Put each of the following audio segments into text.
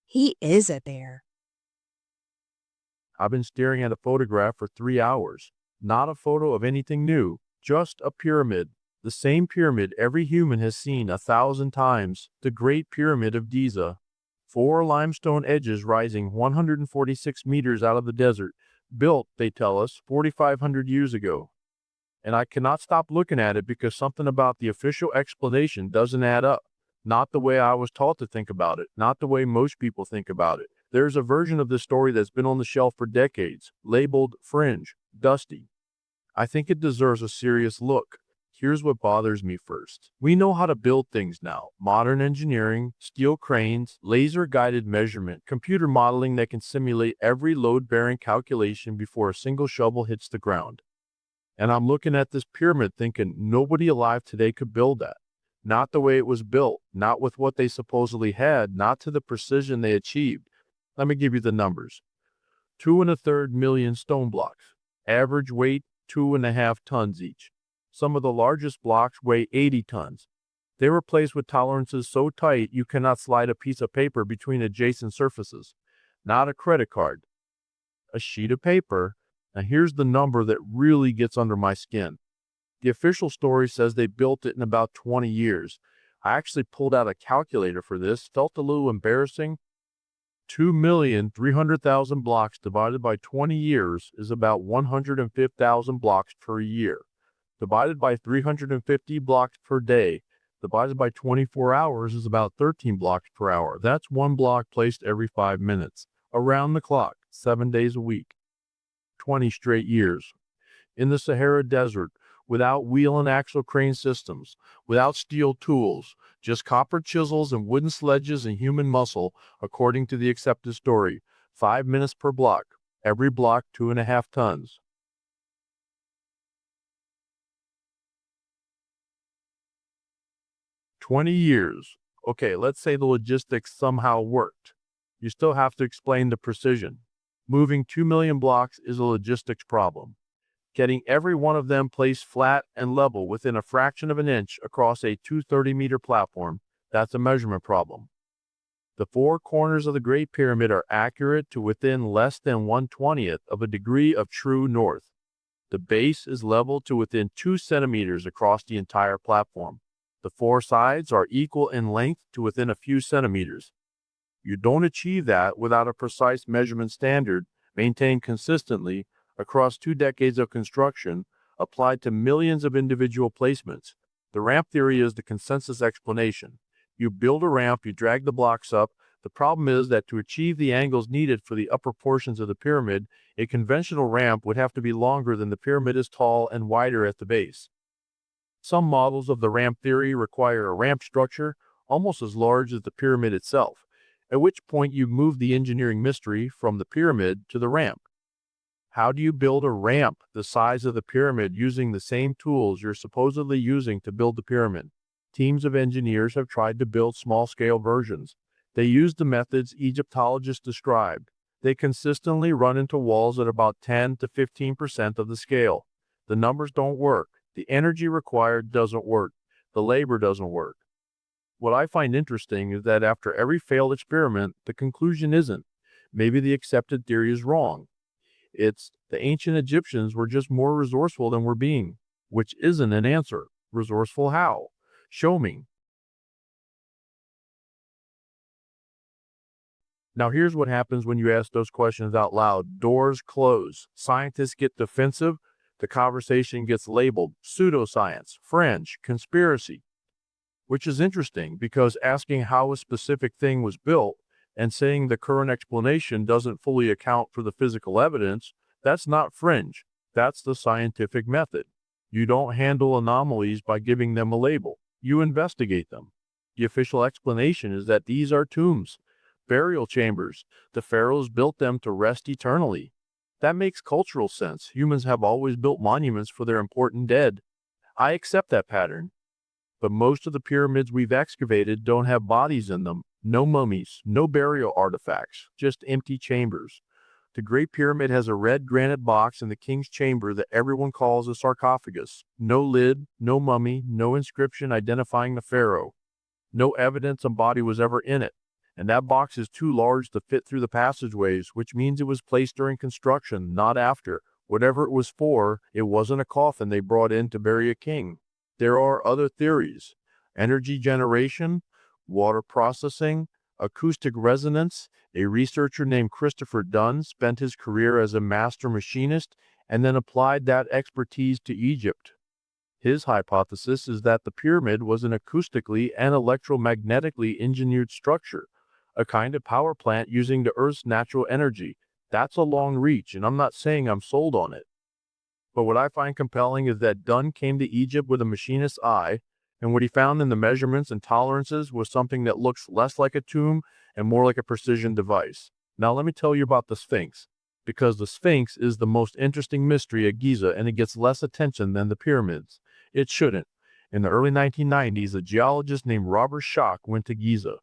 He is a bear. I've been staring at a photograph for 3 hours. Not a photo of anything new, just a pyramid. The same pyramid every human has seen 1,000 times, the Great Pyramid of Giza. Four limestone edges rising 146 meters out of the desert, built, they tell us, 4,500 years ago. And I cannot stop looking at it because something about the official explanation doesn't add up. Not the way I was taught to think about it, not the way most people think about it. There's a version of this story that's been on the shelf for decades, labeled fringe, dusty. I think it deserves a serious look. Here's what bothers me first. We know how to build things now. Modern engineering, steel cranes, laser-guided measurement, computer modeling that can simulate every load-bearing calculation before a single shovel hits the ground. And I'm looking at this pyramid thinking nobody alive today could build that. Not the way it was built, not with what they supposedly had, not to the precision they achieved. Let me give you the numbers. 2.33 million stone blocks. Average weight, 2.5 tons each. Some of the largest blocks weigh 80 tons. They were placed with tolerances so tight you cannot slide a piece of paper between adjacent surfaces. Not a credit card. A sheet of paper. Now here's the number that really gets under my skin. The official story says they built it in about 20 years. I actually pulled out a calculator for this, felt a little embarrassing. 2,300,000 blocks divided by 20 years is about 105,000 blocks per year. Divided by 350 blocks per day, divided by 24 hours is about 13 blocks per hour. That's one block placed every 5 minutes, around the clock, 7 days a week. 20 straight years. In the Sahara Desert, without wheel and axle crane systems, without steel tools, just copper chisels and wooden sledges and human muscle, according to the accepted story. 5 minutes per block, every block 2.5 tons. "20 years. Okay, let's say the logistics somehow worked. You still have to explain the precision. Moving 2 million blocks is a logistics problem. Getting every one of them placed flat and level within a fraction of an inch across a 230-meter platform, that's a measurement problem. The four corners of the Great Pyramid are accurate to within less than 1/20th of a degree of true north. The base is level to within 2 centimeters across the entire platform. The four sides are equal in length to within a few centimeters. You don't achieve that without a precise measurement standard maintained consistently across 2 decades of construction, applied to millions of individual placements. The ramp theory is the consensus explanation. You build a ramp, you drag the blocks up. The problem is that to achieve the angles needed for the upper portions of the pyramid, a conventional ramp would have to be longer than the pyramid is tall and wider at the base. Some models of the ramp theory require a ramp structure almost as large as the pyramid itself, at which point you move the engineering mystery from the pyramid to the ramp. How do you build a ramp the size of the pyramid using the same tools you're supposedly using to build the pyramid? Teams of engineers have tried to build small-scale versions. They use the methods Egyptologists described. They consistently run into walls at about 10 to 15% of the scale. The numbers don't work. The energy required doesn't work. The labor doesn't work. What I find interesting is that after every failed experiment, the conclusion isn't, maybe the accepted theory is wrong. It's, the ancient Egyptians were just more resourceful than we're being, which isn't an answer. Resourceful how? Show me. Now here's what happens when you ask those questions out loud. Doors close. Scientists get defensive. The conversation gets labeled pseudoscience, fringe, conspiracy. Which is interesting because asking how a specific thing was built and saying the current explanation doesn't fully account for the physical evidence, that's not fringe. That's the scientific method. You don't handle anomalies by giving them a label. You investigate them. The official explanation is that these are tombs, burial chambers. The pharaohs built them to rest eternally. That makes cultural sense. Humans have always built monuments for their important dead. I accept that pattern. But most of the pyramids we've excavated don't have bodies in them. No mummies, no burial artifacts, just empty chambers. The Great Pyramid has a red granite box in the king's chamber that everyone calls a sarcophagus. No lid, no mummy, no inscription identifying the pharaoh. No evidence a body was ever in it. And that box is too large to fit through the passageways, which means it was placed during construction, not after. Whatever it was for, it wasn't a coffin they brought in to bury a king. There are other theories: energy generation, water processing, acoustic resonance. A researcher named Christopher Dunn spent his career as a master machinist and then applied that expertise to Egypt. His hypothesis is that the pyramid was an acoustically and electromagnetically engineered structure, a kind of power plant using the Earth's natural energy. That's a long reach, and I'm not saying I'm sold on it. But what I find compelling is that Dunn came to Egypt with a machinist's eye, and what he found in the measurements and tolerances was something that looks less like a tomb and more like a precision device. Now let me tell you about the Sphinx, because the Sphinx is the most interesting mystery at Giza, and it gets less attention than the pyramids. It shouldn't. In the early 1990s, a geologist named Robert Schoch went to Giza.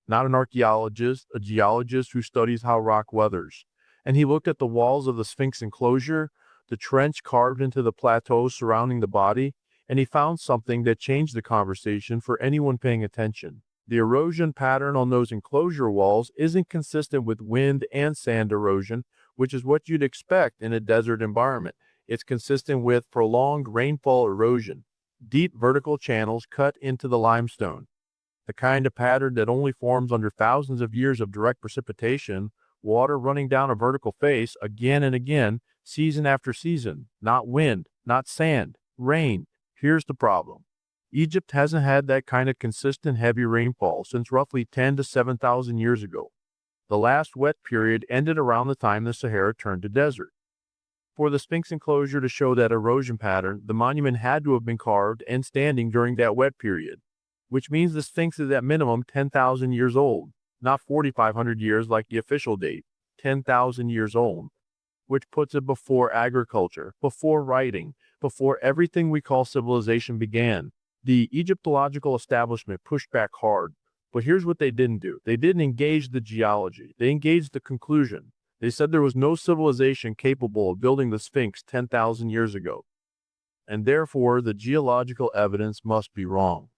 Not an archaeologist, a geologist who studies how rock weathers. And he looked at the walls of the Sphinx enclosure, the trench carved into the plateau surrounding the body, and he found something that changed the conversation for anyone paying attention. The erosion pattern on those enclosure walls isn't consistent with wind and sand erosion, which is what you'd expect in a desert environment. It's consistent with prolonged rainfall erosion, deep vertical channels cut into the limestone, the kind of pattern that only forms under thousands of years of direct precipitation, water running down a vertical face again and again, season after season. Not wind, not sand, rain. Here's the problem. Egypt hasn't had that kind of consistent heavy rainfall since roughly 10 to 7,000 years ago. The last wet period ended around the time the Sahara turned to desert. For the Sphinx enclosure to show that erosion pattern, the monument had to have been carved and standing during that wet period, which means the Sphinx is at minimum 10,000 years old, not 4,500 years like the official date, 10,000 years old, which puts it before agriculture, before writing, before everything we call civilization began. The Egyptological establishment pushed back hard, but here's what they didn't do. They didn't engage the geology. They engaged the conclusion. They said there was no civilization capable of building the Sphinx 10,000 years ago, and therefore the geological evidence must be wrong.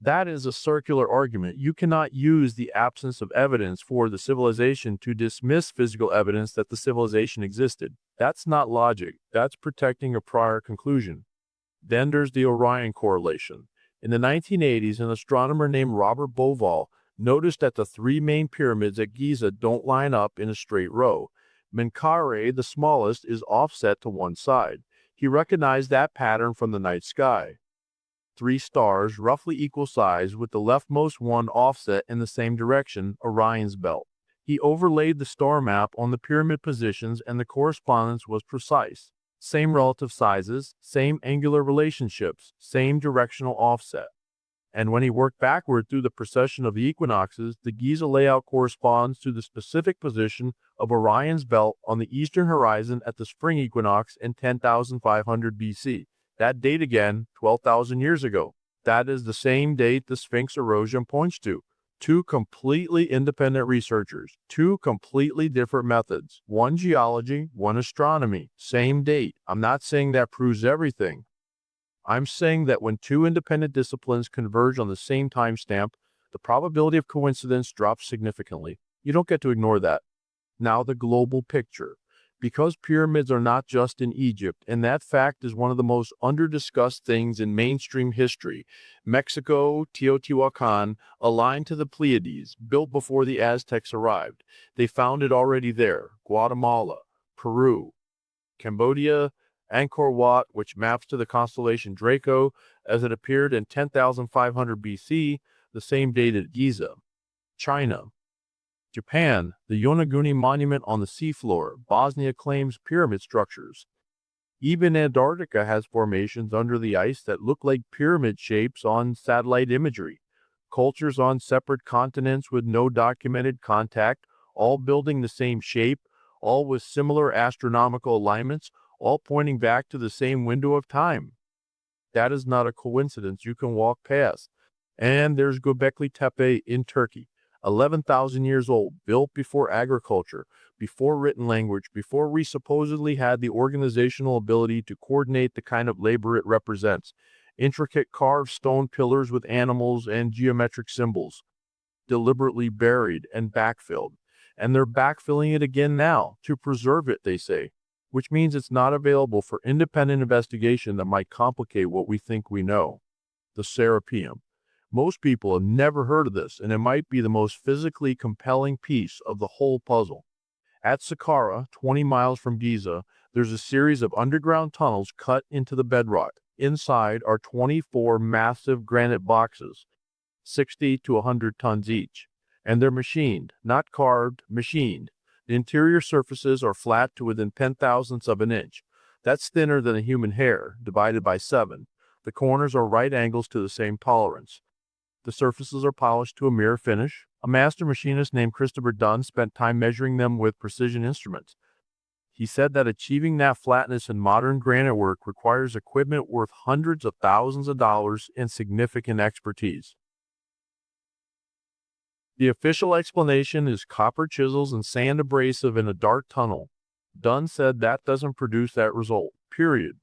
That is a circular argument. You cannot use the absence of evidence for the civilization to dismiss physical evidence that the civilization existed. That's not logic. That's protecting a prior conclusion. Then there's the Orion correlation. In the 1980s, an astronomer named Robert Bauval noticed that the three main pyramids at Giza don't line up in a straight row. Menkaure, the smallest, is offset to one side. He recognized that pattern from the night sky. Three stars, roughly equal size, with the leftmost one offset in the same direction, Orion's belt. He overlaid the star map on the pyramid positions, and the correspondence was precise. Same relative sizes, same angular relationships, same directional offset. And when he worked backward through the precession of the equinoxes, the Giza layout corresponds to the specific position of Orion's belt on the eastern horizon at the spring equinox in 10,500 BC. That date again, 12,000 years ago. That is the same date the Sphinx erosion points to. Two completely independent researchers, two completely different methods. One geology, one astronomy. Same date. I'm not saying that proves everything. I'm saying that when two independent disciplines converge on the same timestamp, the probability of coincidence drops significantly. You don't get to ignore that. Now the global picture. Because pyramids are not just in Egypt, and that fact is one of the most under-discussed things in mainstream history. Mexico, Teotihuacan, aligned to the Pleiades, built before the Aztecs arrived. They found it already there. Guatemala, Peru, Cambodia, Angkor Wat, which maps to the constellation Draco, as it appeared in 10,500 BC, the same date at Giza. China. Japan, the Yonaguni Monument on the seafloor. Bosnia claims pyramid structures. Even Antarctica has formations under the ice that look like pyramid shapes on satellite imagery. Cultures on separate continents with no documented contact, all building the same shape, all with similar astronomical alignments, all pointing back to the same window of time. That is not a coincidence you can walk past. And there's Göbekli Tepe in Turkey. 11,000 years old, built before agriculture, before written language, before we supposedly had the organizational ability to coordinate the kind of labor it represents. intricate carved stone pillars with animals and geometric symbols, deliberately buried and backfilled. And they're backfilling it again now to preserve it, they say, which means it's not available for independent investigation that might complicate what we think we know. The Serapeum. Most people have never heard of this, and it might be the most physically compelling piece of the whole puzzle. At Saqqara, 20 miles from Giza, there's a series of underground tunnels cut into the bedrock. Inside are 24 massive granite boxes, 60 to 100 tons each. And they're machined, not carved, machined. The interior surfaces are flat to within 10,000ths of an inch. That's thinner than a human hair, divided by 7. The corners are right angles to the same tolerance. The surfaces are polished to a mirror finish. A master machinist named Christopher Dunn spent time measuring them with precision instruments. He said that achieving that flatness in modern granite work requires equipment worth hundreds of thousands of dollars and significant expertise. The official explanation is copper chisels and sand abrasive in a dark tunnel. Dunn said that doesn't produce that result, period.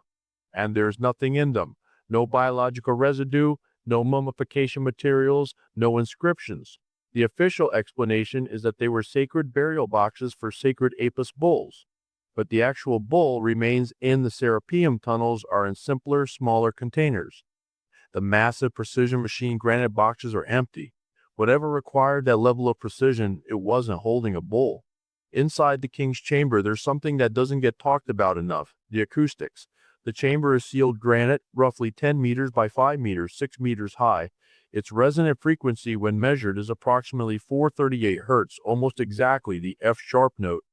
And there's nothing in them. No biological residue, no mummification materials, no inscriptions. The official explanation is that they were sacred burial boxes for sacred Apis bulls. But the actual bull remains in the Serapeum tunnels are in simpler, smaller containers. The massive precision machine granite boxes are empty. Whatever required that level of precision, it wasn't holding a bull. Inside the king's chamber, there's something that doesn't get talked about enough, the acoustics. The chamber is sealed granite, roughly 10 meters by 5 meters, 6 meters high. Its resonant frequency when measured is approximately 438 Hz, almost exactly the F-sharp note.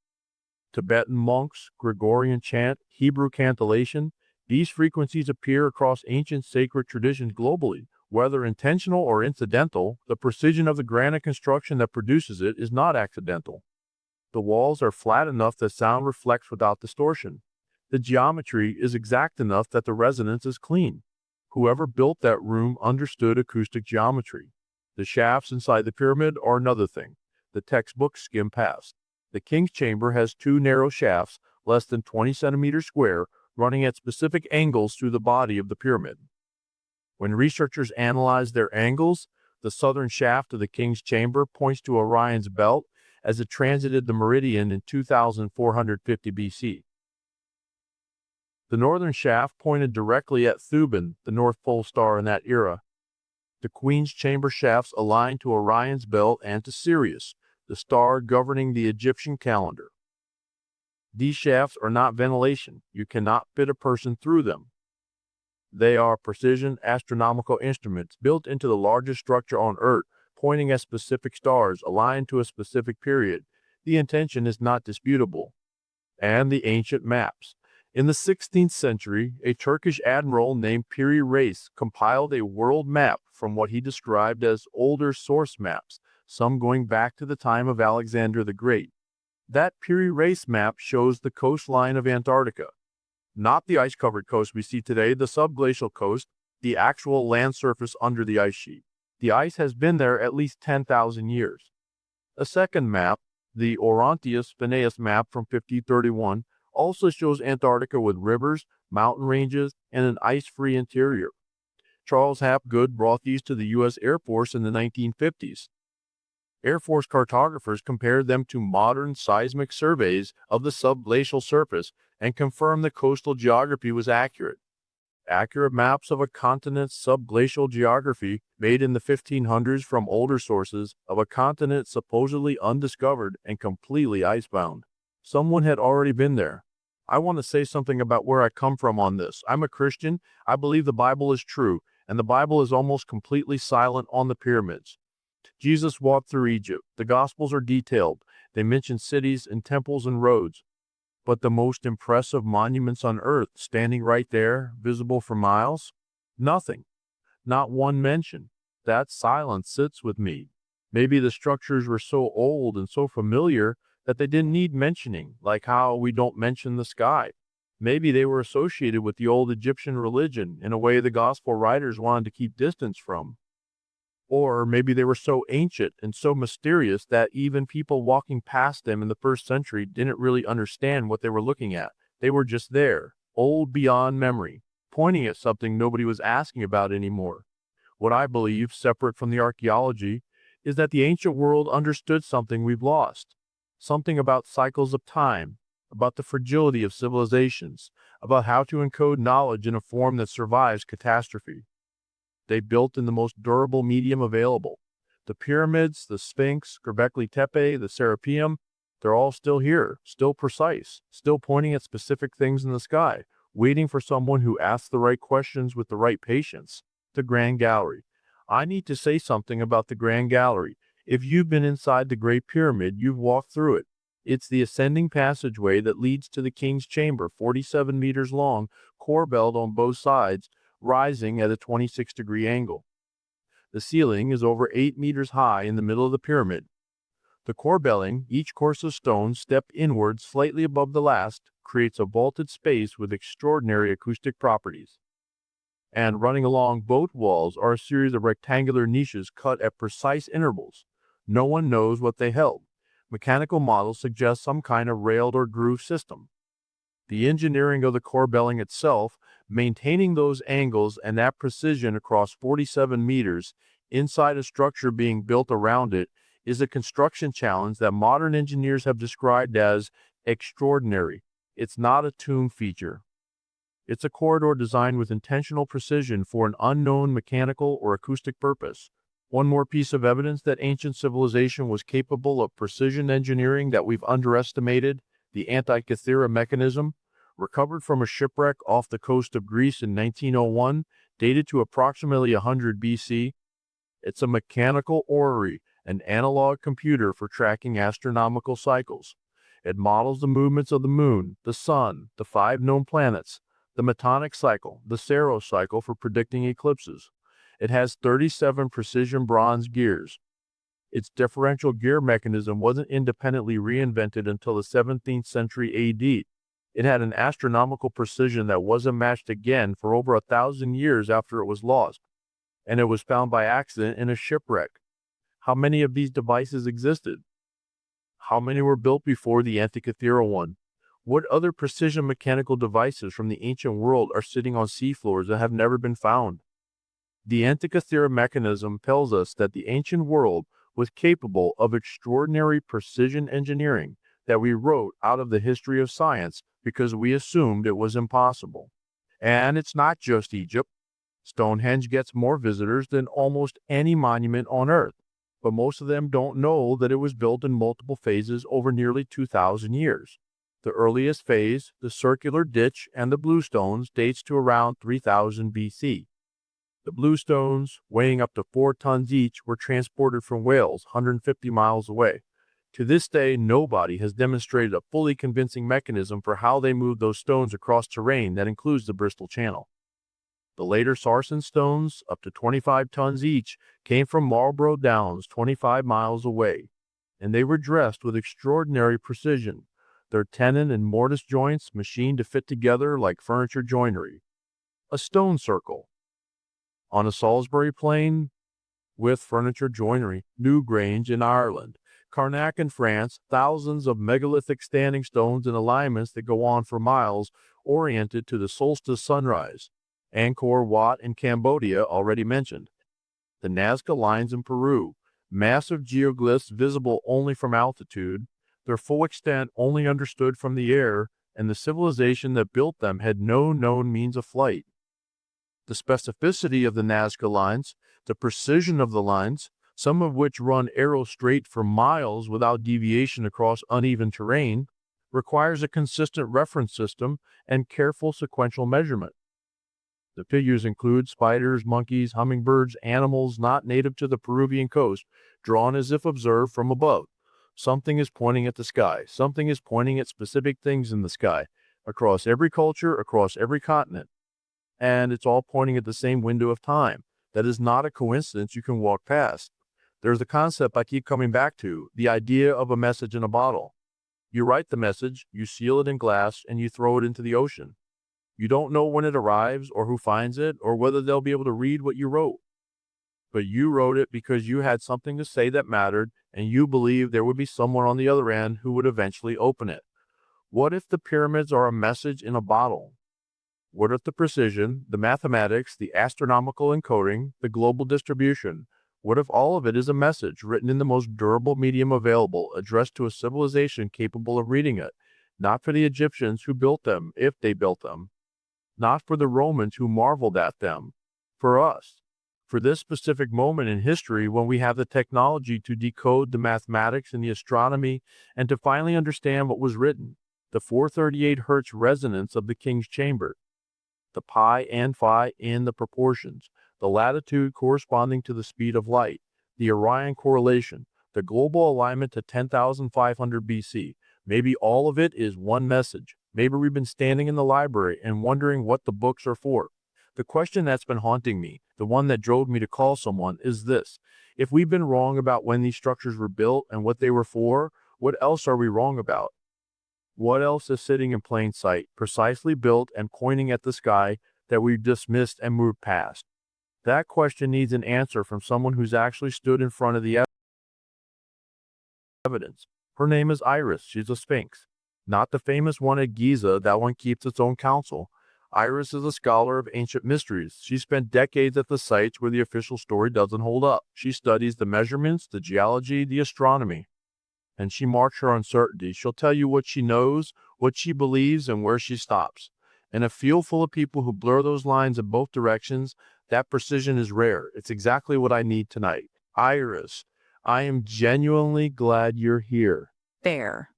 Tibetan monks, Gregorian chant, Hebrew cantillation, these frequencies appear across ancient sacred traditions globally. Whether intentional or incidental, the precision of the granite construction that produces it is not accidental. The walls are flat enough that sound reflects without distortion. The geometry is exact enough that the resonance is clean. Whoever built that room understood acoustic geometry. The shafts inside the pyramid are another thing. The textbooks skim past. The king's chamber has 2 narrow shafts, less than 20 centimeters square, running at specific angles through the body of the pyramid. When researchers analyze their angles, the southern shaft of the king's chamber points to Orion's belt as it transited the meridian in 2450 BC. The northern shaft pointed directly at Thuban, the North Pole star in that era. The queen's chamber shafts aligned to Orion's belt and to Sirius, the star governing the Egyptian calendar. These shafts are not ventilation. You cannot fit a person through them. They are precision astronomical instruments built into the largest structure on Earth, pointing at specific stars aligned to a specific period. The intention is not disputable. And the ancient maps. In the 16th century, a Turkish admiral named Piri Reis compiled a world map from what he described as older source maps, some going back to the time of Alexander the Great. That Piri Reis map shows the coastline of Antarctica. Not the ice-covered coast we see today, the subglacial coast, the actual land surface under the ice sheet. The ice has been there at least 10,000 years. A second map, the Orontius Phineas map from 1531, also shows Antarctica with rivers, mountain ranges, and an ice-free interior. Charles Hapgood brought these to the U.S. Air Force in the 1950s. Air Force cartographers compared them to modern seismic surveys of the subglacial surface and confirmed the coastal geography was accurate. Accurate maps of a continent's subglacial geography made in the 1500s from older sources of a continent supposedly undiscovered and completely icebound. Someone had already been there. I want to say something about where I come from on this. I'm a Christian. I believe the Bible is true, and the Bible is almost completely silent on the pyramids. Jesus walked through Egypt. The Gospels are detailed. They mention cities and temples and roads. But the most impressive monuments on earth, standing right there, visible for miles? Nothing. Not one mention. That silence sits with me. Maybe the structures were so old and so familiar that they didn't need mentioning, like how we don't mention the sky. Maybe they were associated with the old Egyptian religion in a way the gospel writers wanted to keep distance from. Or maybe they were so ancient and so mysterious that even people walking past them in the first century didn't really understand what they were looking at. They were just there, old beyond memory, pointing at something nobody was asking about anymore. What I believe, separate from the archaeology, is that the ancient world understood something we've lost. Something about cycles of time, about the fragility of civilizations, about how to encode knowledge in a form that survives catastrophe. They built in the most durable medium available. The pyramids, the Sphinx, Göbekli Tepe, the Serapeum, they're all still here, still precise, still pointing at specific things in the sky, waiting for someone who asks the right questions with the right patience. The Grand Gallery. I need to say something about the Grand Gallery. If you've been inside the Great Pyramid, you've walked through it. It's the ascending passageway that leads to the King's Chamber, 47 meters long, corbelled on both sides, rising at a 26-degree angle. The ceiling is over 8 meters high in the middle of the pyramid. The corbelling, each course of stone stepped inward slightly above the last, creates a vaulted space with extraordinary acoustic properties. And running along both walls are a series of rectangular niches cut at precise intervals. No one knows what they held. Mechanical models suggest some kind of railed or groove system. The engineering of the corbelling itself, maintaining those angles and that precision across 47 meters, inside a structure being built around it, is a construction challenge that modern engineers have described as extraordinary. It's not a tomb feature. It's a corridor designed with intentional precision for an unknown mechanical or acoustic purpose. One more piece of evidence that ancient civilization was capable of precision engineering that we've underestimated, the Antikythera mechanism, recovered from a shipwreck off the coast of Greece in 1901, dated to approximately 100 BC. It's a mechanical orrery, an analog computer for tracking astronomical cycles. It models the movements of the moon, the sun, the 5 known planets, the Metonic cycle, the Saros cycle for predicting eclipses. It has 37 precision bronze gears. Its differential gear mechanism wasn't independently reinvented until the 17th century AD. It had an astronomical precision that wasn't matched again for over 1,000 years after it was lost, and it was found by accident in a shipwreck. How many of these devices existed? How many were built before the Antikythera one? What other precision mechanical devices from the ancient world are sitting on seafloors that have never been found? The Antikythera mechanism tells us that the ancient world was capable of extraordinary precision engineering that we wrote out of the history of science because we assumed it was impossible. And it's not just Egypt. Stonehenge gets more visitors than almost any monument on Earth, but most of them don't know that it was built in multiple phases over nearly 2,000 years. The earliest phase, the circular ditch and the bluestones, dates to around 3000 BC. The bluestones, weighing up to 4 tons each, were transported from Wales, 150 miles away. To this day, nobody has demonstrated a fully convincing mechanism for how they moved those stones across terrain that includes the Bristol Channel. The later sarsen stones, up to 25 tons each, came from Marlborough Downs, 25 miles away, and they were dressed with extraordinary precision, their tenon and mortise joints machined to fit together like furniture joinery. A stone circle. On a Salisbury plain, with furniture joinery. Newgrange in Ireland. Carnac in France, thousands of megalithic standing stones in alignments that go on for miles, oriented to the solstice sunrise. Angkor Wat in Cambodia, already mentioned. The Nazca lines in Peru, massive geoglyphs visible only from altitude, their full extent only understood from the air, and the civilization that built them had no known means of flight. The specificity of the Nazca lines, the precision of the lines, some of which run arrow straight for miles without deviation across uneven terrain, requires a consistent reference system and careful sequential measurement. The figures include spiders, monkeys, hummingbirds, animals not native to the Peruvian coast, drawn as if observed from above. Something is pointing at the sky. Something is pointing at specific things in the sky, across every culture, across every continent. And it's all pointing at the same window of time. That is not a coincidence you can walk past. There's the concept I keep coming back to, the idea of a message in a bottle. You write the message, you seal it in glass, and you throw it into the ocean. You don't know when it arrives, or who finds it, or whether they'll be able to read what you wrote. But you wrote it because you had something to say that mattered, and you believed there would be someone on the other end who would eventually open it. What if the pyramids are a message in a bottle? What if the precision, the mathematics, the astronomical encoding, the global distribution? What if all of it is a message written in the most durable medium available, addressed to a civilization capable of reading it? Not for the Egyptians who built them, if they built them. Not for the Romans who marveled at them. For us. For this specific moment in history when we have the technology to decode the mathematics and the astronomy and to finally understand what was written. The 438 Hertz resonance of the king's chamber. The pi and phi in the proportions, the latitude corresponding to the speed of light, the Orion correlation, the global alignment to 10,500 BC. Maybe all of it is one message. Maybe we've been standing in the library and wondering what the books are for. The question that's been haunting me, the one that drove me to call someone, is this. If we've been wrong about when these structures were built and what they were for, what else are we wrong about? What else is sitting in plain sight, precisely built and pointing at the sky that we've dismissed and moved past? That question needs an answer from someone who's actually stood in front of the evidence. Her name is Iris. She's a Sphinx. Not the famous one at Giza, that one keeps its own council. Iris is a scholar of ancient mysteries. She spent decades at the sites where the official story doesn't hold up. She studies the measurements, the geology, the astronomy. And she marks her uncertainty. She'll tell you what she knows, what she believes, and where she stops. In a field full of people who blur those lines in both directions, that precision is rare. It's exactly what I need tonight. Iris, I am genuinely glad you're here. Fair.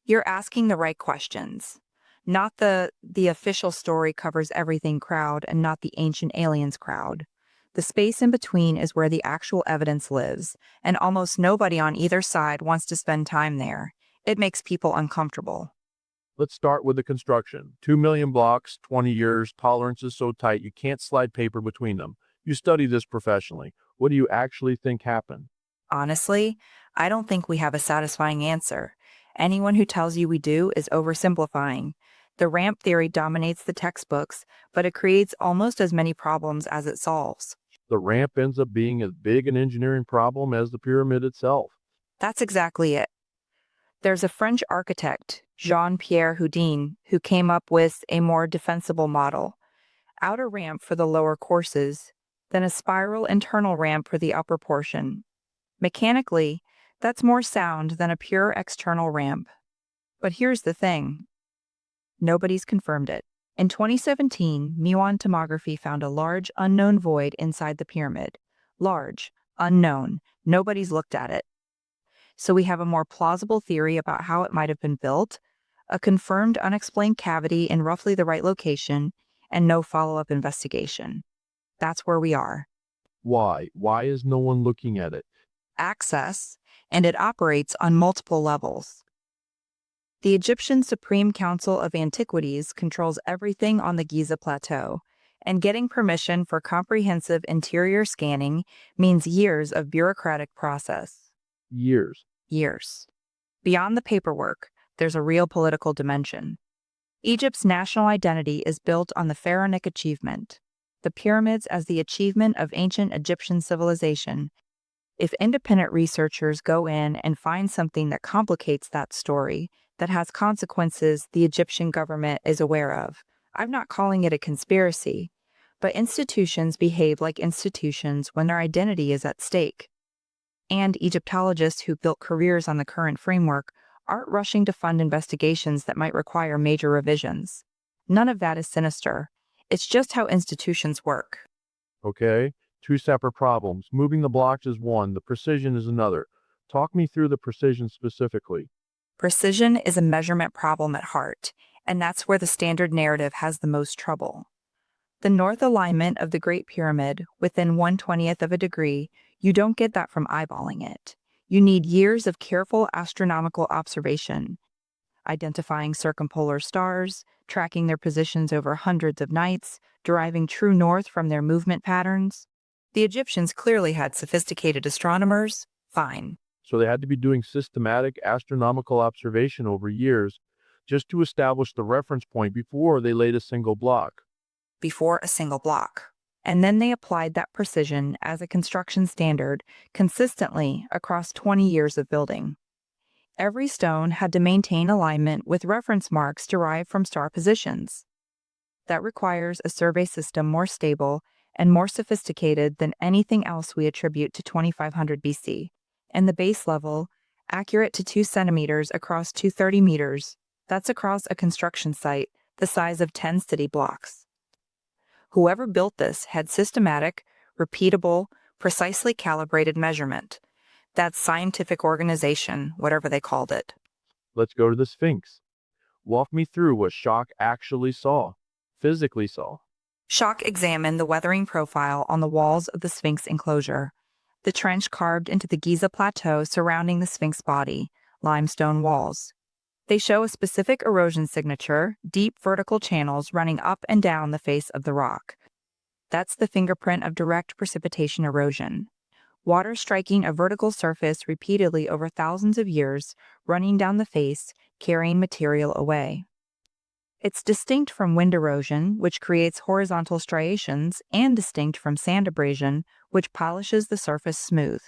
You're asking the right questions. Not the official story covers everything crowd and not the ancient aliens crowd. The space in between is where the actual evidence lives, and almost nobody on either side wants to spend time there. It makes people uncomfortable. Let's start with the construction. 2 million blocks, 20 years, tolerances so tight you can't slide paper between them. You study this professionally. What do you actually think happened? Honestly, I don't think we have a satisfying answer. Anyone who tells you we do is oversimplifying. The ramp theory dominates the textbooks, but it creates almost as many problems as it solves. The ramp ends up being as big an engineering problem as the pyramid itself. That's exactly it. There's a French architect, Jean-Pierre Houdin, who came up with a more defensible model. Outer ramp for the lower courses, then a spiral internal ramp for the upper portion. Mechanically, that's more sound than a pure external ramp. But here's the thing. Nobody's confirmed it. In 2017, muon tomography found a large, unknown void inside the pyramid. Large, unknown, nobody's looked at it. So we have a more plausible theory about how it might have been built, a confirmed unexplained cavity in roughly the right location, and no follow-up investigation. That's where we are. Why? Why is no one looking at it? Access, and it operates on multiple levels. The Egyptian Supreme Council of Antiquities controls everything on the Giza Plateau, and getting permission for comprehensive interior scanning means years of bureaucratic process. Years. Years. Beyond the paperwork, there's a real political dimension. Egypt's national identity is built on the pharaonic achievement, the pyramids as the achievement of ancient Egyptian civilization. If independent researchers go in and find something that complicates that story, that has consequences the Egyptian government is aware of, I'm not calling it a conspiracy, but institutions behave like institutions when their identity is at stake. And Egyptologists who built careers on the current framework aren't rushing to fund investigations that might require major revisions. None of that is sinister. It's just how institutions work. Okay, two separate problems. Moving the blocks is one, the precision is another. Talk me through the precision specifically. Precision is a measurement problem at heart, and that's where the standard narrative has the most trouble. The north alignment of the Great Pyramid, within 1/20th of a degree, you don't get that from eyeballing it. You need years of careful astronomical observation, identifying circumpolar stars, tracking their positions over hundreds of nights, deriving true north from their movement patterns. The Egyptians clearly had sophisticated astronomers. Fine. So they had to be doing systematic astronomical observation over years just to establish the reference point before they laid a single block. Before a single block. And then they applied that precision as a construction standard consistently across 20 years of building. Every stone had to maintain alignment with reference marks derived from star positions. That requires a survey system more stable and more sophisticated than anything else we attribute to 2500 BC. And the base level, accurate to 2 centimeters across 230 meters. That's across a construction site the size of 10 city blocks. Whoever built this had systematic, repeatable, precisely calibrated measurement. That's scientific organization, whatever they called it. Let's go to the Sphinx. Walk me through what Shock actually saw, physically saw. Schock examined the weathering profile on the walls of the Sphinx enclosure, the trench carved into the Giza Plateau surrounding the Sphinx body, limestone walls. They show a specific erosion signature, deep vertical channels running up and down the face of the rock. That's the fingerprint of direct precipitation erosion. Water striking a vertical surface repeatedly over thousands of years, running down the face, carrying material away. It's distinct from wind erosion, which creates horizontal striations, and distinct from sand abrasion, which polishes the surface smooth.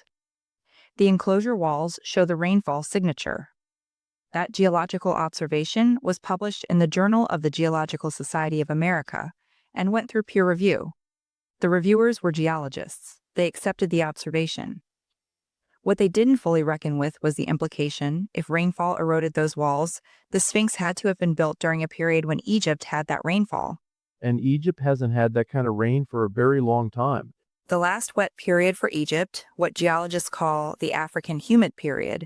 The enclosure walls show the rainfall signature. That geological observation was published in the Journal of the Geological Society of America and went through peer review. The reviewers were geologists. They accepted the observation. What they didn't fully reckon with was the implication: if rainfall eroded those walls, the Sphinx had to have been built during a period when Egypt had that rainfall. And Egypt hasn't had that kind of rain for a very long time. The last wet period for Egypt, what geologists call the African humid period,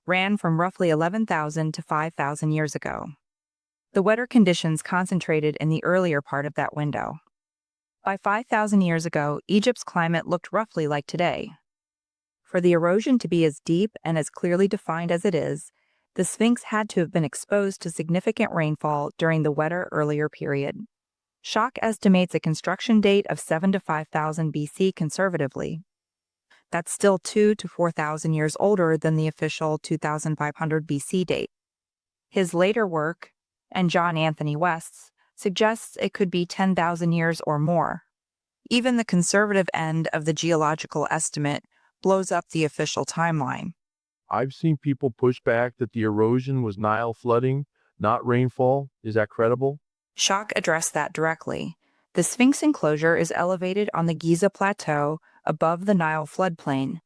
ran from roughly 11,000 to 5,000 years ago. The wetter conditions concentrated in the earlier part of that window. By 5,000 years ago, Egypt's climate looked roughly like today. For the erosion to be as deep and as clearly defined as it is, the Sphinx had to have been exposed to significant rainfall during the wetter earlier period. Schock estimates a construction date of 7 to 5,000 BC conservatively. That's still 2 to 4,000 years older than the official 2,500 BC date. His later work, and John Anthony West's, suggests it could be 10,000 years or more. Even the conservative end of the geological estimate blows up the official timeline. I've seen people push back that the erosion was Nile flooding, not rainfall. Is that credible? Schock addressed that directly. The Sphinx enclosure is elevated on the Giza Plateau above the Nile floodplain.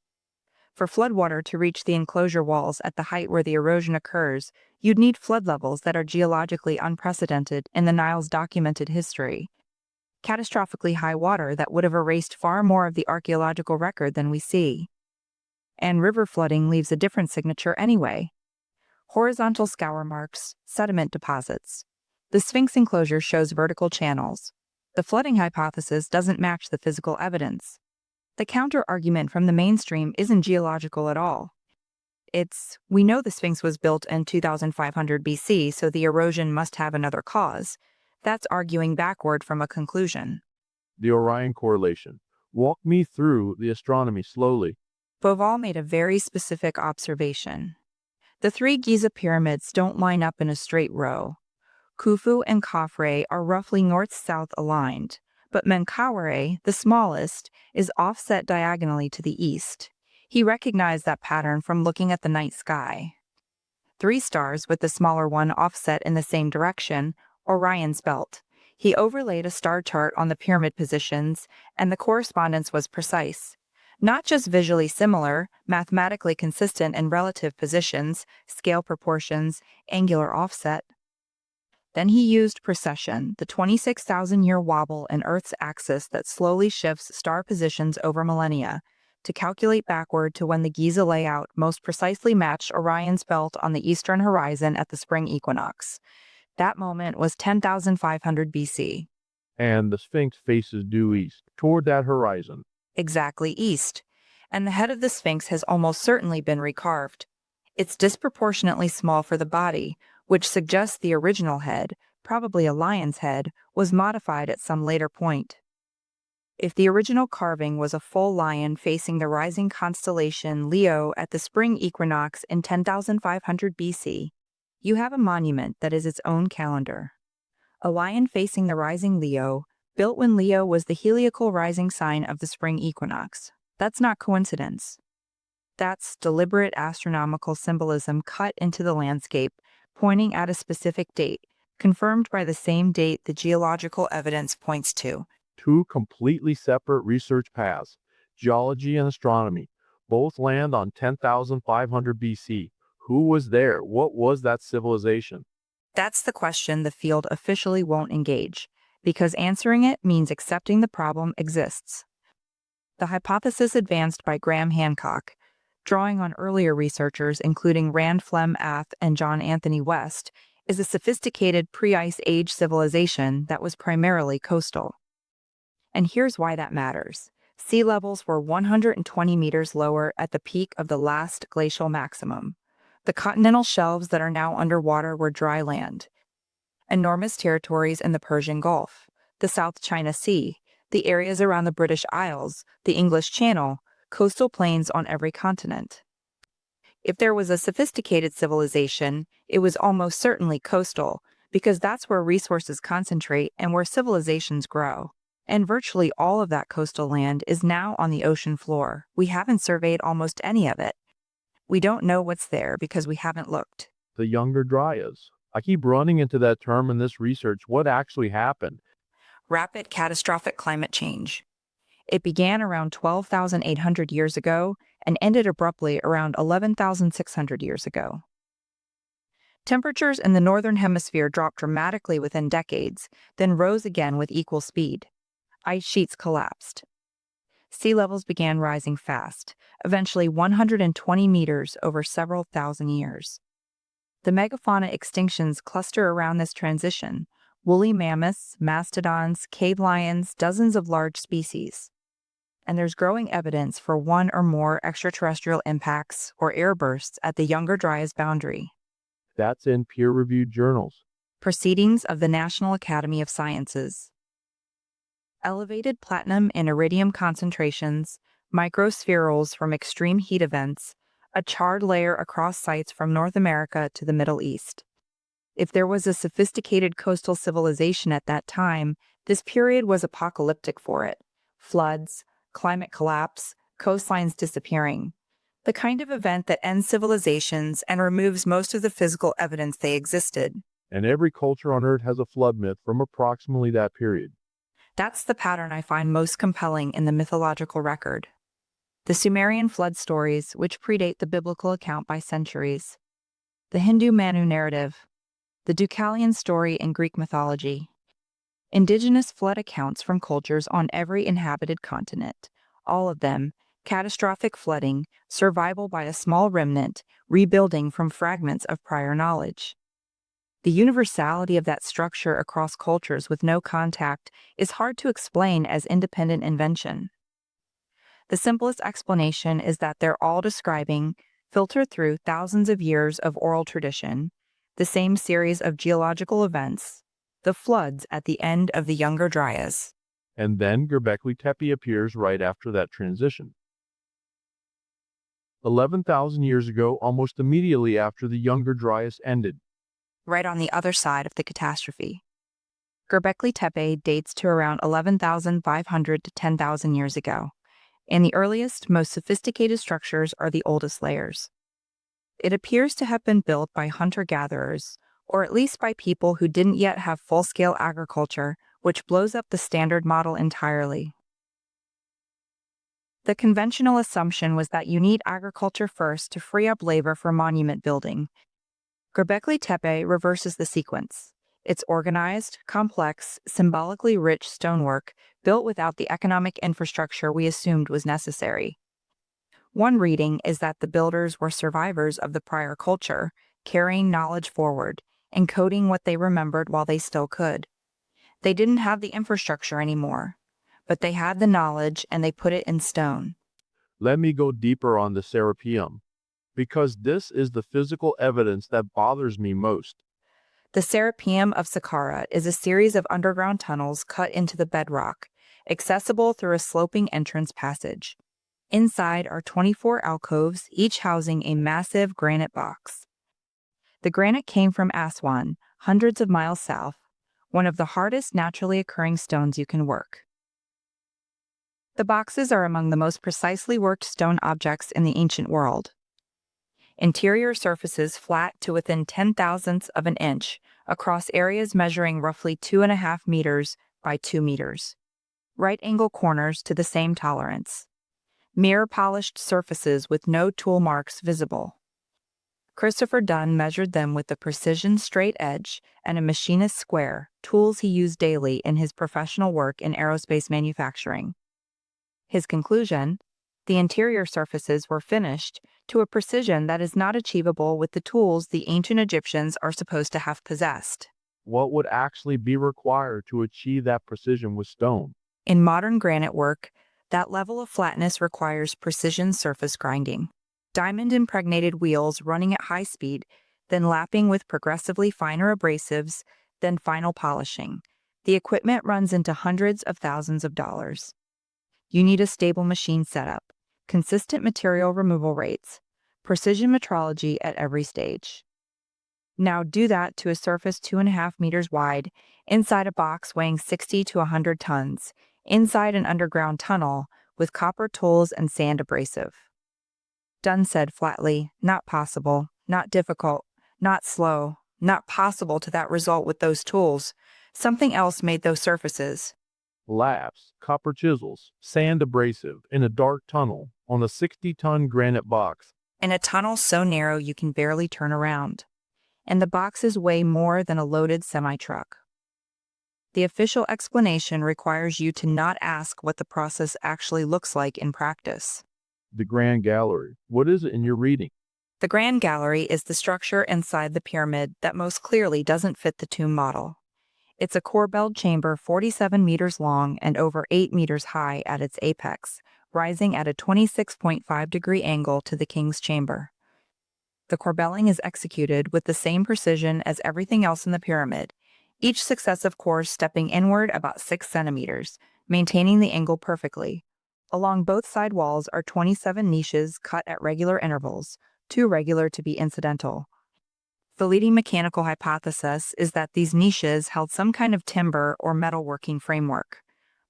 For floodwater to reach the enclosure walls at the height where the erosion occurs, you'd need flood levels that are geologically unprecedented in the Nile's documented history. Catastrophically high water that would have erased far more of the archaeological record than we see. And river flooding leaves a different signature anyway. Horizontal scour marks, sediment deposits. The Sphinx enclosure shows vertical channels. The flooding hypothesis doesn't match the physical evidence. The counter-argument from the mainstream isn't geological at all. It's, we know the Sphinx was built in 2500 BC, so the erosion must have another cause. That's arguing backward from a conclusion. The Orion correlation. Walk me through the astronomy slowly. Bauval made a very specific observation. The 3 Giza pyramids don't line up in a straight row. Khufu and Khafre are roughly north-south aligned, but Menkaure, the smallest, is offset diagonally to the east. He recognized that pattern from looking at the night sky. 3 stars with the smaller one offset in the same direction, Orion's belt. He overlaid a star chart on the pyramid positions, and the correspondence was precise. Not just visually similar, mathematically consistent in relative positions, scale proportions, angular offset. Then he used precession, the 26,000-year wobble in Earth's axis that slowly shifts star positions over millennia, to calculate backward to when the Giza layout most precisely matched Orion's belt on the eastern horizon at the spring equinox. That moment was 10,500 BC. And the Sphinx faces due east, toward that horizon. Exactly east. And the head of the Sphinx has almost certainly been recarved. It's disproportionately small for the body, which suggests the original head, probably a lion's head, was modified at some later point. If the original carving was a full lion facing the rising constellation Leo at the spring equinox in 10,500 BC, you have a monument that is its own calendar. A lion facing the rising Leo, built when Leo was the heliacal rising sign of the spring equinox. That's not coincidence. That's deliberate astronomical symbolism cut into the landscape, pointing at a specific date, confirmed by the same date the geological evidence points to. Two completely separate research paths, geology and astronomy, both land on 10,500 BC. Who was there? What was that civilization? That's the question the field officially won't engage, because answering it means accepting the problem exists. The hypothesis advanced by Graham Hancock, drawing on earlier researchers including Rand Flem Ath and John Anthony West, is a sophisticated pre-Ice Age civilization that was primarily coastal. And here's why that matters. Sea levels were 120 meters lower at the peak of the last glacial maximum. The continental shelves that are now underwater were dry land. Enormous territories in the Persian Gulf, the South China Sea, the areas around the British Isles, the English Channel, coastal plains on every continent. If there was a sophisticated civilization, it was almost certainly coastal, because that's where resources concentrate and where civilizations grow. And virtually all of that coastal land is now on the ocean floor. We haven't surveyed almost any of it. We don't know what's there because we haven't looked. The Younger Dryas. I keep running into that term in this research. What actually happened? Rapid catastrophic climate change. It began around 12,800 years ago and ended abruptly around 11,600 years ago. Temperatures in the northern hemisphere dropped dramatically within decades, then rose again with equal speed. Ice sheets collapsed. Sea levels began rising fast, eventually 120 meters over several thousand years. The megafauna extinctions cluster around this transition: woolly mammoths, mastodons, cave lions, dozens of large species. And there's growing evidence for one or more extraterrestrial impacts or airbursts at the Younger Dryas boundary. That's in peer-reviewed journals. Proceedings of the National Academy of Sciences. Elevated platinum and iridium concentrations, microspherules from extreme heat events, a charred layer across sites from North America to the Middle East. If there was a sophisticated coastal civilization at that time, this period was apocalyptic for it. Floods, climate collapse, coastlines disappearing. The kind of event that ends civilizations and removes most of the physical evidence they existed. And every culture on Earth has a flood myth from approximately that period. That's the pattern I find most compelling in the mythological record. The Sumerian flood stories, which predate the biblical account by centuries. The Hindu Manu narrative. The Deucalion story in Greek mythology. Indigenous flood accounts from cultures on every inhabited continent. All of them, catastrophic flooding, survival by a small remnant, rebuilding from fragments of prior knowledge. The universality of that structure across cultures with no contact is hard to explain as independent invention. The simplest explanation is that they're all describing, filtered through thousands of years of oral tradition, the same series of geological events, the floods at the end of the Younger Dryas. And then Göbekli Tepe appears right after that transition. 11,000 years ago, almost immediately after the Younger Dryas ended. Right on the other side of the catastrophe. Göbekli Tepe dates to around 11,500 to 10,000 years ago, and the earliest, most sophisticated structures are the oldest layers. It appears to have been built by hunter-gatherers, or at least by people who didn't yet have full-scale agriculture, which blows up the standard model entirely. The conventional assumption was that you need agriculture first to free up labor for monument building. Göbekli Tepe reverses the sequence. It's organized, complex, symbolically rich stonework built without the economic infrastructure we assumed was necessary. One reading is that the builders were survivors of the prior culture, carrying knowledge forward, encoding what they remembered while they still could. They didn't have the infrastructure anymore, but they had the knowledge and they put it in stone. Let me go deeper on the Serapeum, because this is the physical evidence that bothers me most. The Serapeum of Saqqara is a series of underground tunnels cut into the bedrock, accessible through a sloping entrance passage. Inside are 24 alcoves, each housing a massive granite box. The granite came from Aswan, hundreds of miles south, one of the hardest naturally occurring stones you can work. The boxes are among the most precisely worked stone objects in the ancient world. Interior surfaces flat to within 10,000ths of an inch, across areas measuring roughly 2.5 meters by 2 meters. Right angle corners to the same tolerance. Mirror polished surfaces with no tool marks visible. Christopher Dunn measured them with the precision straight edge and a machinist square, tools he used daily in his professional work in aerospace manufacturing. His conclusion: the interior surfaces were finished to a precision that is not achievable with the tools the ancient Egyptians are supposed to have possessed. What would actually be required to achieve that precision with stone? In modern granite work, that level of flatness requires precision surface grinding. Diamond-impregnated wheels running at high speed, then lapping with progressively finer abrasives, then final polishing. The equipment runs into hundreds of thousands of dollars. You need a stable machine setup, consistent material removal rates, precision metrology at every stage. Now do that to a surface 2.5 meters wide, inside a box weighing 60 to 100 tons, inside an underground tunnel with copper tools and sand abrasive. Dunn said flatly, not possible, not difficult, not slow, not possible to that result with those tools. Something else made those surfaces. Laps, copper chisels, sand abrasive in a dark tunnel on a 60-ton granite box. In a tunnel so narrow you can barely turn around. And the boxes weigh more than a loaded semi-truck. The official explanation requires you to not ask what the process actually looks like in practice. The Grand Gallery. What is it in your reading? The Grand Gallery is the structure inside the pyramid that most clearly doesn't fit the tomb model. It's a corbelled chamber 47 meters long and over 8 meters high at its apex, rising at a 26.5-degree angle to the king's chamber. The corbelling is executed with the same precision as everything else in the pyramid, each successive course stepping inward about 6 centimeters, maintaining the angle perfectly. Along both side walls are 27 niches cut at regular intervals, too regular to be incidental. The leading mechanical hypothesis is that these niches held some kind of timber or metalworking framework.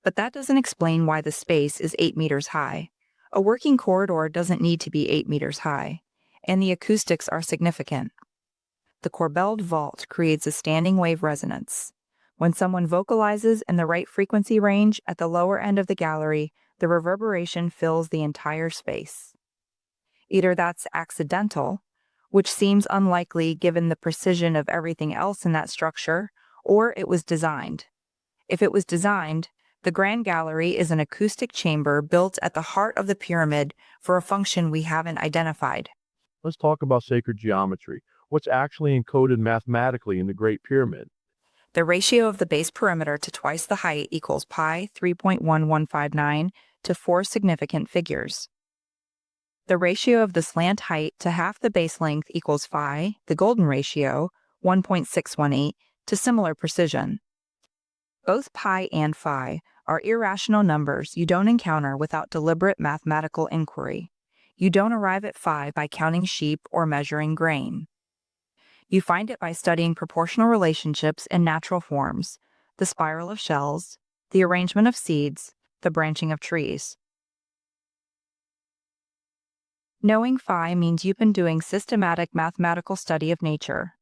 But that doesn't explain why the space is 8 meters high. A working corridor doesn't need to be 8 meters high, and the acoustics are significant. The corbelled vault creates a standing wave resonance. When someone vocalizes in the right frequency range at the lower end of the gallery, the reverberation fills the entire space. Either that's accidental, which seems unlikely given the precision of everything else in that structure, or it was designed. If it was designed, the Grand Gallery is an acoustic chamber built at the heart of the pyramid for a function we haven't identified. Let's talk about sacred geometry. What's actually encoded mathematically in the Great Pyramid? The ratio of the base perimeter to twice the height equals pi 3.1159 to 4 significant figures. The ratio of the slant height to half the base length equals phi, the golden ratio, 1.618, to similar precision. Both pi and phi are irrational numbers you don't encounter without deliberate mathematical inquiry. You don't arrive at phi by counting sheep or measuring grain. You find it by studying proportional relationships in natural forms, the spiral of shells, the arrangement of seeds, the branching of trees. Knowing phi means you've been doing systematic mathematical study of nature.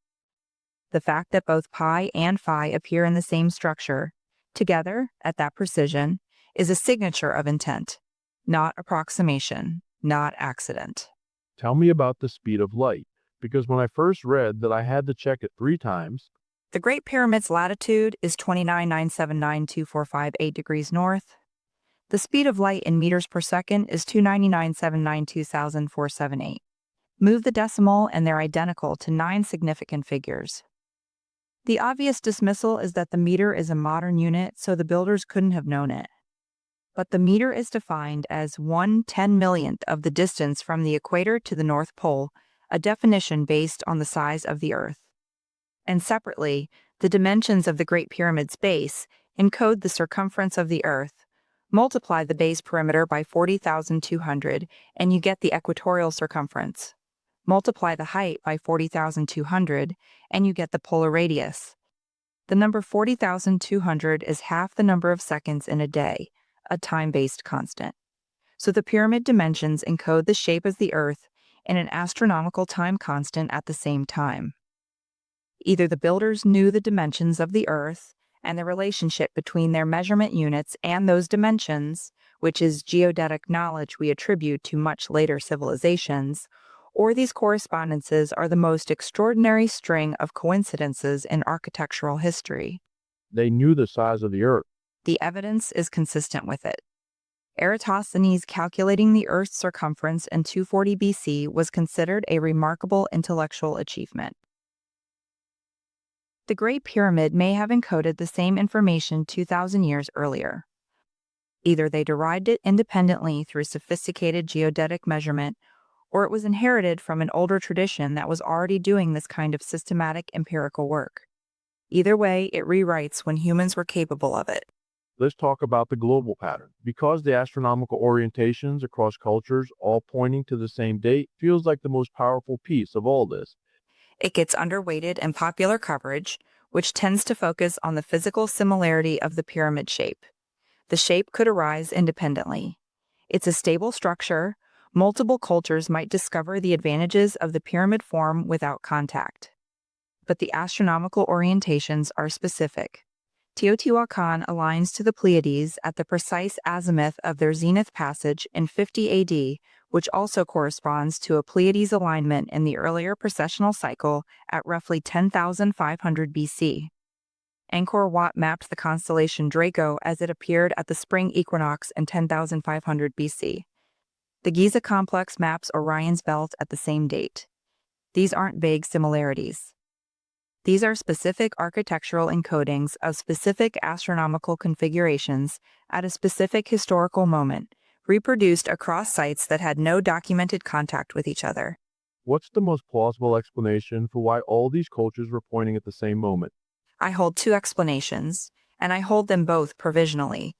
The fact that both pi and phi appear in the same structure, together at that precision, is a signature of intent, not approximation, not accident. Tell me about the speed of light, because when I first read that I had to check it 3 times, The Great Pyramid's latitude is 29,979,245.8 degrees north. The speed of light in meters per second is 299,792,478. Move the decimal and they're identical to 9 significant figures. The obvious dismissal is that the meter is a modern unit, so the builders couldn't have known it. But the meter is defined as 1/10,000,000th of the distance from the equator to the North Pole, a definition based on the size of the Earth. And separately, the dimensions of the Great Pyramid's base encode the circumference of the Earth. Multiply the base perimeter by 40,200 and you get the equatorial circumference. Multiply the height by 40,200 and you get the polar radius. The number 40,200 is half the number of seconds in a day, a time-based constant. So the pyramid dimensions encode the shape of the Earth in an astronomical time constant at the same time. Either the builders knew the dimensions of the Earth and the relationship between their measurement units and those dimensions, which is geodetic knowledge we attribute to much later civilizations, or these correspondences are the most extraordinary string of coincidences in architectural history. They knew the size of the Earth. The evidence is consistent with it. Eratosthenes calculating the Earth's circumference in 240 BC was considered a remarkable intellectual achievement. The Great Pyramid may have encoded the same information 2,000 years earlier. Either they derived it independently through sophisticated geodetic measurement, or it was inherited from an older tradition that was already doing this kind of systematic empirical work. Either way, it rewrites when humans were capable of it. Let's talk about the global pattern. Because the astronomical orientations across cultures all pointing to the same date feels like the most powerful piece of all this. It gets underweighted in popular coverage, which tends to focus on the physical similarity of the pyramid shape. The shape could arise independently. It's a stable structure. Multiple cultures might discover the advantages of the pyramid form without contact. But the astronomical orientations are specific. Teotihuacan aligns to the Pleiades at the precise azimuth of their zenith passage in 50 AD, which also corresponds to a Pleiades alignment in the earlier precessional cycle at roughly 10,500 BC. Angkor Wat mapped the constellation Draco as it appeared at the spring equinox in 10,500 BC. The Giza complex maps Orion's belt at the same date. These aren't vague similarities. These are specific architectural encodings of specific astronomical configurations at a specific historical moment, reproduced across sites that had no documented contact with each other. What's the most plausible explanation for why all these cultures were pointing at the same moment? I hold two explanations, and I hold them both provisionally.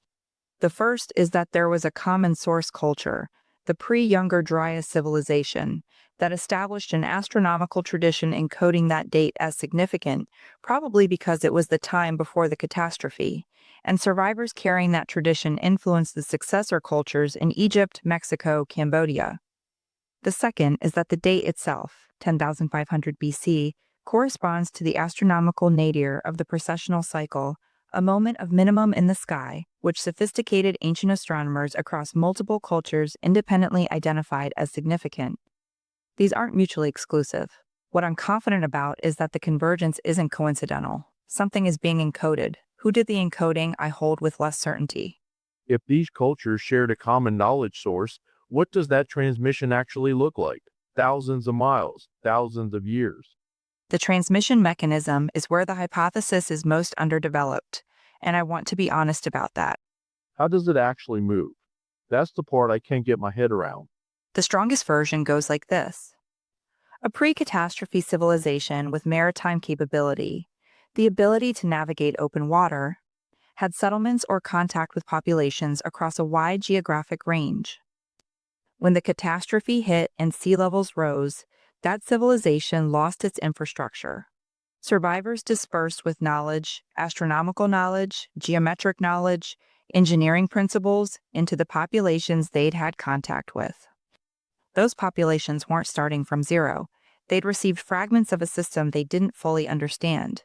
The first is that there was a common source culture, the pre-Younger Dryas civilization, that established an astronomical tradition encoding that date as significant, probably because it was the time before the catastrophe, and survivors carrying that tradition influenced the successor cultures in Egypt, Mexico, Cambodia. The second is that the date itself, 10,500 BC, corresponds to the astronomical nadir of the precessional cycle, a moment of minimum in the sky, which sophisticated ancient astronomers across multiple cultures independently identified as significant. These aren't mutually exclusive. What I'm confident about is that the convergence isn't coincidental. Something is being encoded. Who did the encoding, I hold with less certainty. If these cultures shared a common knowledge source, what does that transmission actually look like? Thousands of miles, thousands of years. The transmission mechanism is where the hypothesis is most underdeveloped, and I want to be honest about that. How does it actually move? That's the part I can't get my head around. The strongest version goes like this. A pre-catastrophe civilization with maritime capability, the ability to navigate open water, had settlements or contact with populations across a wide geographic range. When the catastrophe hit and sea levels rose, that civilization lost its infrastructure. Survivors dispersed with knowledge, astronomical knowledge, geometric knowledge, engineering principles into the populations they'd had contact with. Those populations weren't starting from zero. They'd received fragments of a system they didn't fully understand.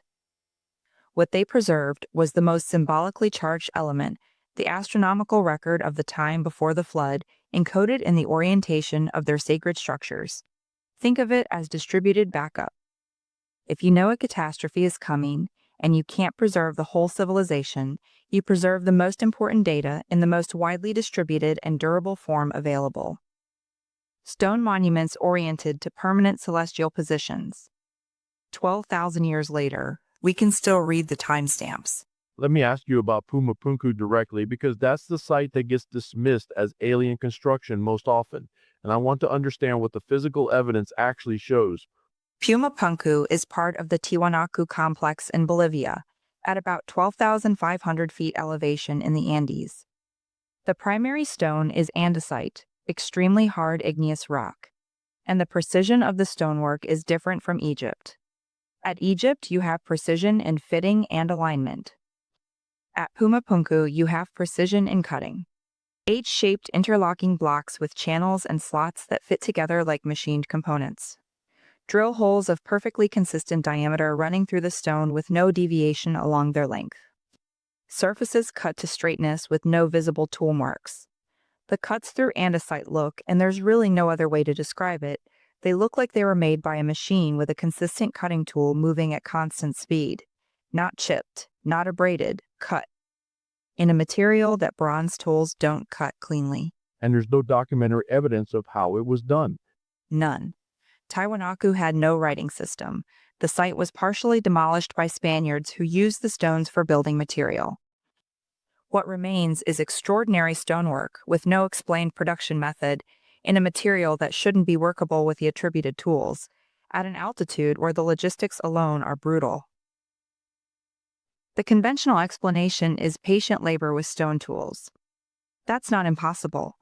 What they preserved was the most symbolically charged element, the astronomical record of the time before the flood, encoded in the orientation of their sacred structures. Think of it as distributed backup. If you know a catastrophe is coming, and you can't preserve the whole civilization, you preserve the most important data in the most widely distributed and durable form available. Stone monuments oriented to permanent celestial positions. 12,000 years later, we can still read the timestamps. Let me ask you about Pumapunku directly because that's the site that gets dismissed as alien construction most often, and I want to understand what the physical evidence actually shows. Pumapunku is part of the Tiwanaku complex in Bolivia, at about 12,500 feet elevation in the Andes. The primary stone is andesite, extremely hard igneous rock, and the precision of the stonework is different from Egypt. At Egypt, you have precision in fitting and alignment. At Pumapunku, you have precision in cutting. H-shaped interlocking blocks with channels and slots that fit together like machined components. Drill holes of perfectly consistent diameter running through the stone with no deviation along their length. Surfaces cut to straightness with no visible tool marks. The cuts through andesite look, and there's really no other way to describe it, they look like they were made by a machine with a consistent cutting tool moving at constant speed. Not chipped, not abraded, cut. In a material that bronze tools don't cut cleanly. And there's no documentary evidence of how it was done. None. Tiwanaku had no writing system. The site was partially demolished by Spaniards who used the stones for building material. What remains is extraordinary stonework with no explained production method in a material that shouldn't be workable with the attributed tools, at an altitude where the logistics alone are brutal. The conventional explanation is patient labor with stone tools. That's not impossible.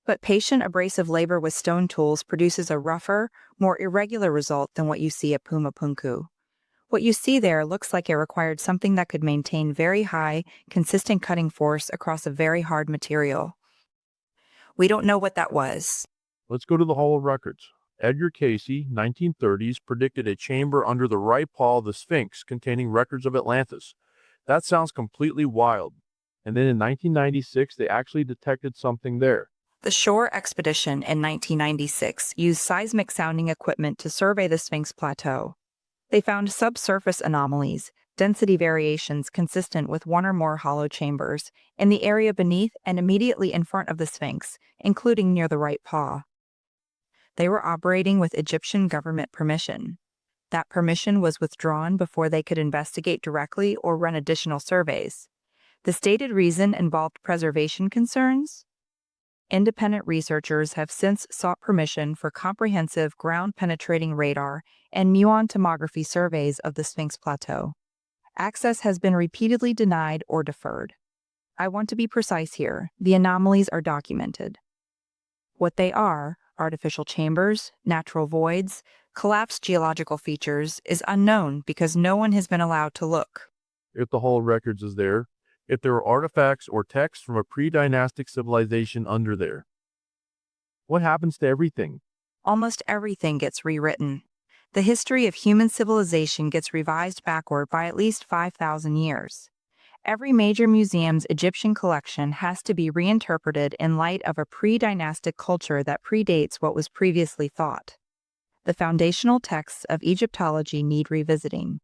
But patient abrasive labor with stone tools produces a rougher, more irregular result than what you see at Pumapunku. What you see there looks like it required something that could maintain very high, consistent cutting force across a very hard material. We don't know what that was. Let's go to the Hall of Records. Edgar Cayce, 1930s, predicted a chamber under the right paw of the Sphinx containing records of Atlantis. That sounds completely wild. And then in 1996, they actually detected something there. The Shore expedition in 1996 used seismic sounding equipment to survey the Sphinx Plateau. They found subsurface anomalies, density variations consistent with one or more hollow chambers, in the area beneath and immediately in front of the Sphinx, including near the right paw. They were operating with Egyptian government permission. That permission was withdrawn before they could investigate directly or run additional surveys. The stated reason involved preservation concerns. Independent researchers have since sought permission for comprehensive ground-penetrating radar and muon tomography surveys of the Sphinx Plateau. Access has been repeatedly denied or deferred. I want to be precise here. The anomalies are documented. What they are, artificial chambers, natural voids, collapsed geological features, is unknown because no one has been allowed to look. If the Hall of Records is there, if there are artifacts or texts from a pre-dynastic civilization under there, what happens to everything? Almost everything gets rewritten. The history of human civilization gets revised backward by at least 5,000 years. Every major museum's Egyptian collection has to be reinterpreted in light of a pre-dynastic culture that predates what was previously thought. The foundational texts of Egyptology need revisiting.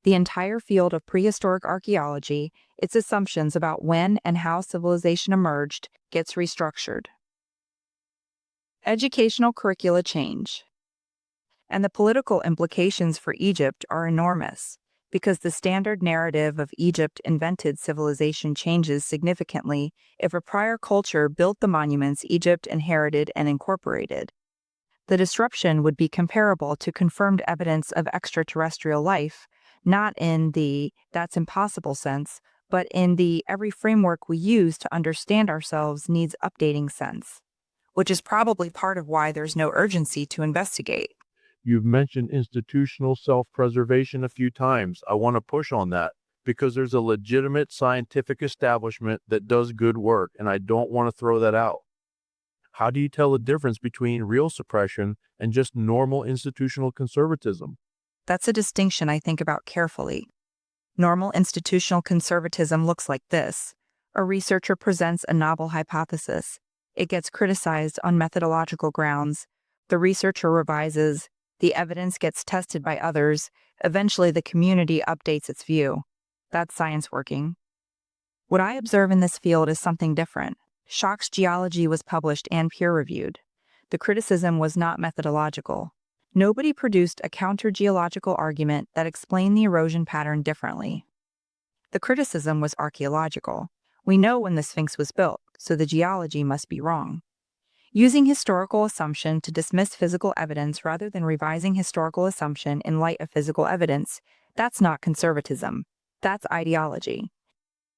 The entire field of prehistoric archaeology, its assumptions about when and how civilization emerged, gets restructured. Educational curricula change. And the political implications for Egypt are enormous, because the standard narrative of Egypt invented civilization changes significantly if a prior culture built the monuments Egypt inherited and incorporated. The disruption would be comparable to confirmed evidence of extraterrestrial life, not in the "that's impossible" sense, but in the every framework we use to understand ourselves needs updating sense, which is probably part of why there's no urgency to investigate. You've mentioned institutional self-preservation a few times. I want to push on that because there's a legitimate scientific establishment that does good work, and I don't want to throw that out. How do you tell the difference between real suppression and just normal institutional conservatism? That's a distinction I think about carefully. Normal institutional conservatism looks like this. A researcher presents a novel hypothesis. It gets criticized on methodological grounds. The researcher revises. The evidence gets tested by others. Eventually, the community updates its view. That's science working. What I observe in this field is something different. Shok's geology was published and peer-reviewed. The criticism was not methodological. Nobody produced a counter-geological argument that explained the erosion pattern differently. The criticism was archaeological. We know when the Sphinx was built, so the geology must be wrong. Using historical assumption to dismiss physical evidence rather than revising historical assumption in light of physical evidence, that's not conservatism. That's ideology.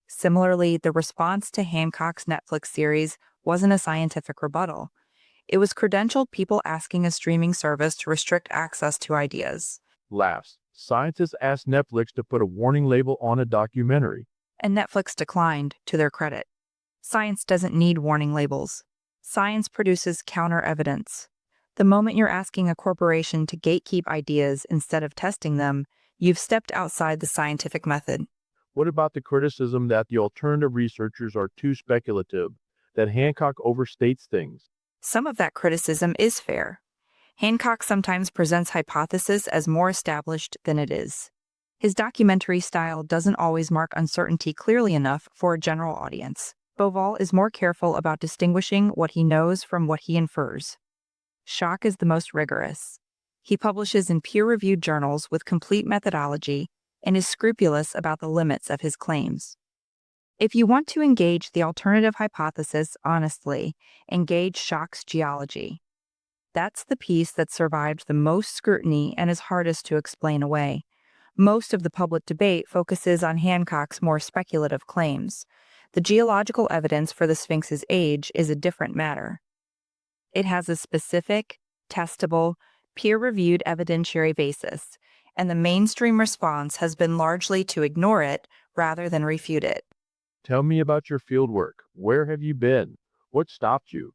Similarly, the response to Hancock's Netflix series wasn't a scientific rebuttal. It was credentialed people asking a streaming service to restrict access to ideas. Laughs. Scientists asked Netflix to put a warning label on a documentary. And Netflix declined, to their credit. Science doesn't need warning labels. Science produces counter-evidence. The moment you're asking a corporation to gatekeep ideas instead of testing them, you've stepped outside the scientific method. What about the criticism that the alternative researchers are too speculative, that Hancock overstates things? Some of that criticism is fair. Hancock sometimes presents hypothesis as more established than it is. His documentary style doesn't always mark uncertainty clearly enough for a general audience. Boval is more careful about distinguishing what he knows from what he infers. Schock is the most rigorous. He publishes in peer-reviewed journals with complete methodology and is scrupulous about the limits of his claims. If you want to engage the alternative hypothesis honestly, engage Schock's geology. That's the piece that survived the most scrutiny and is hardest to explain away. Most of the public debate focuses on Hancock's more speculative claims. The geological evidence for the Sphinx's age is a different matter. It has a specific, testable, peer-reviewed evidentiary basis, and the mainstream response has been largely to ignore it rather than refute it. Tell me about your fieldwork. Where have you been? What stopped you?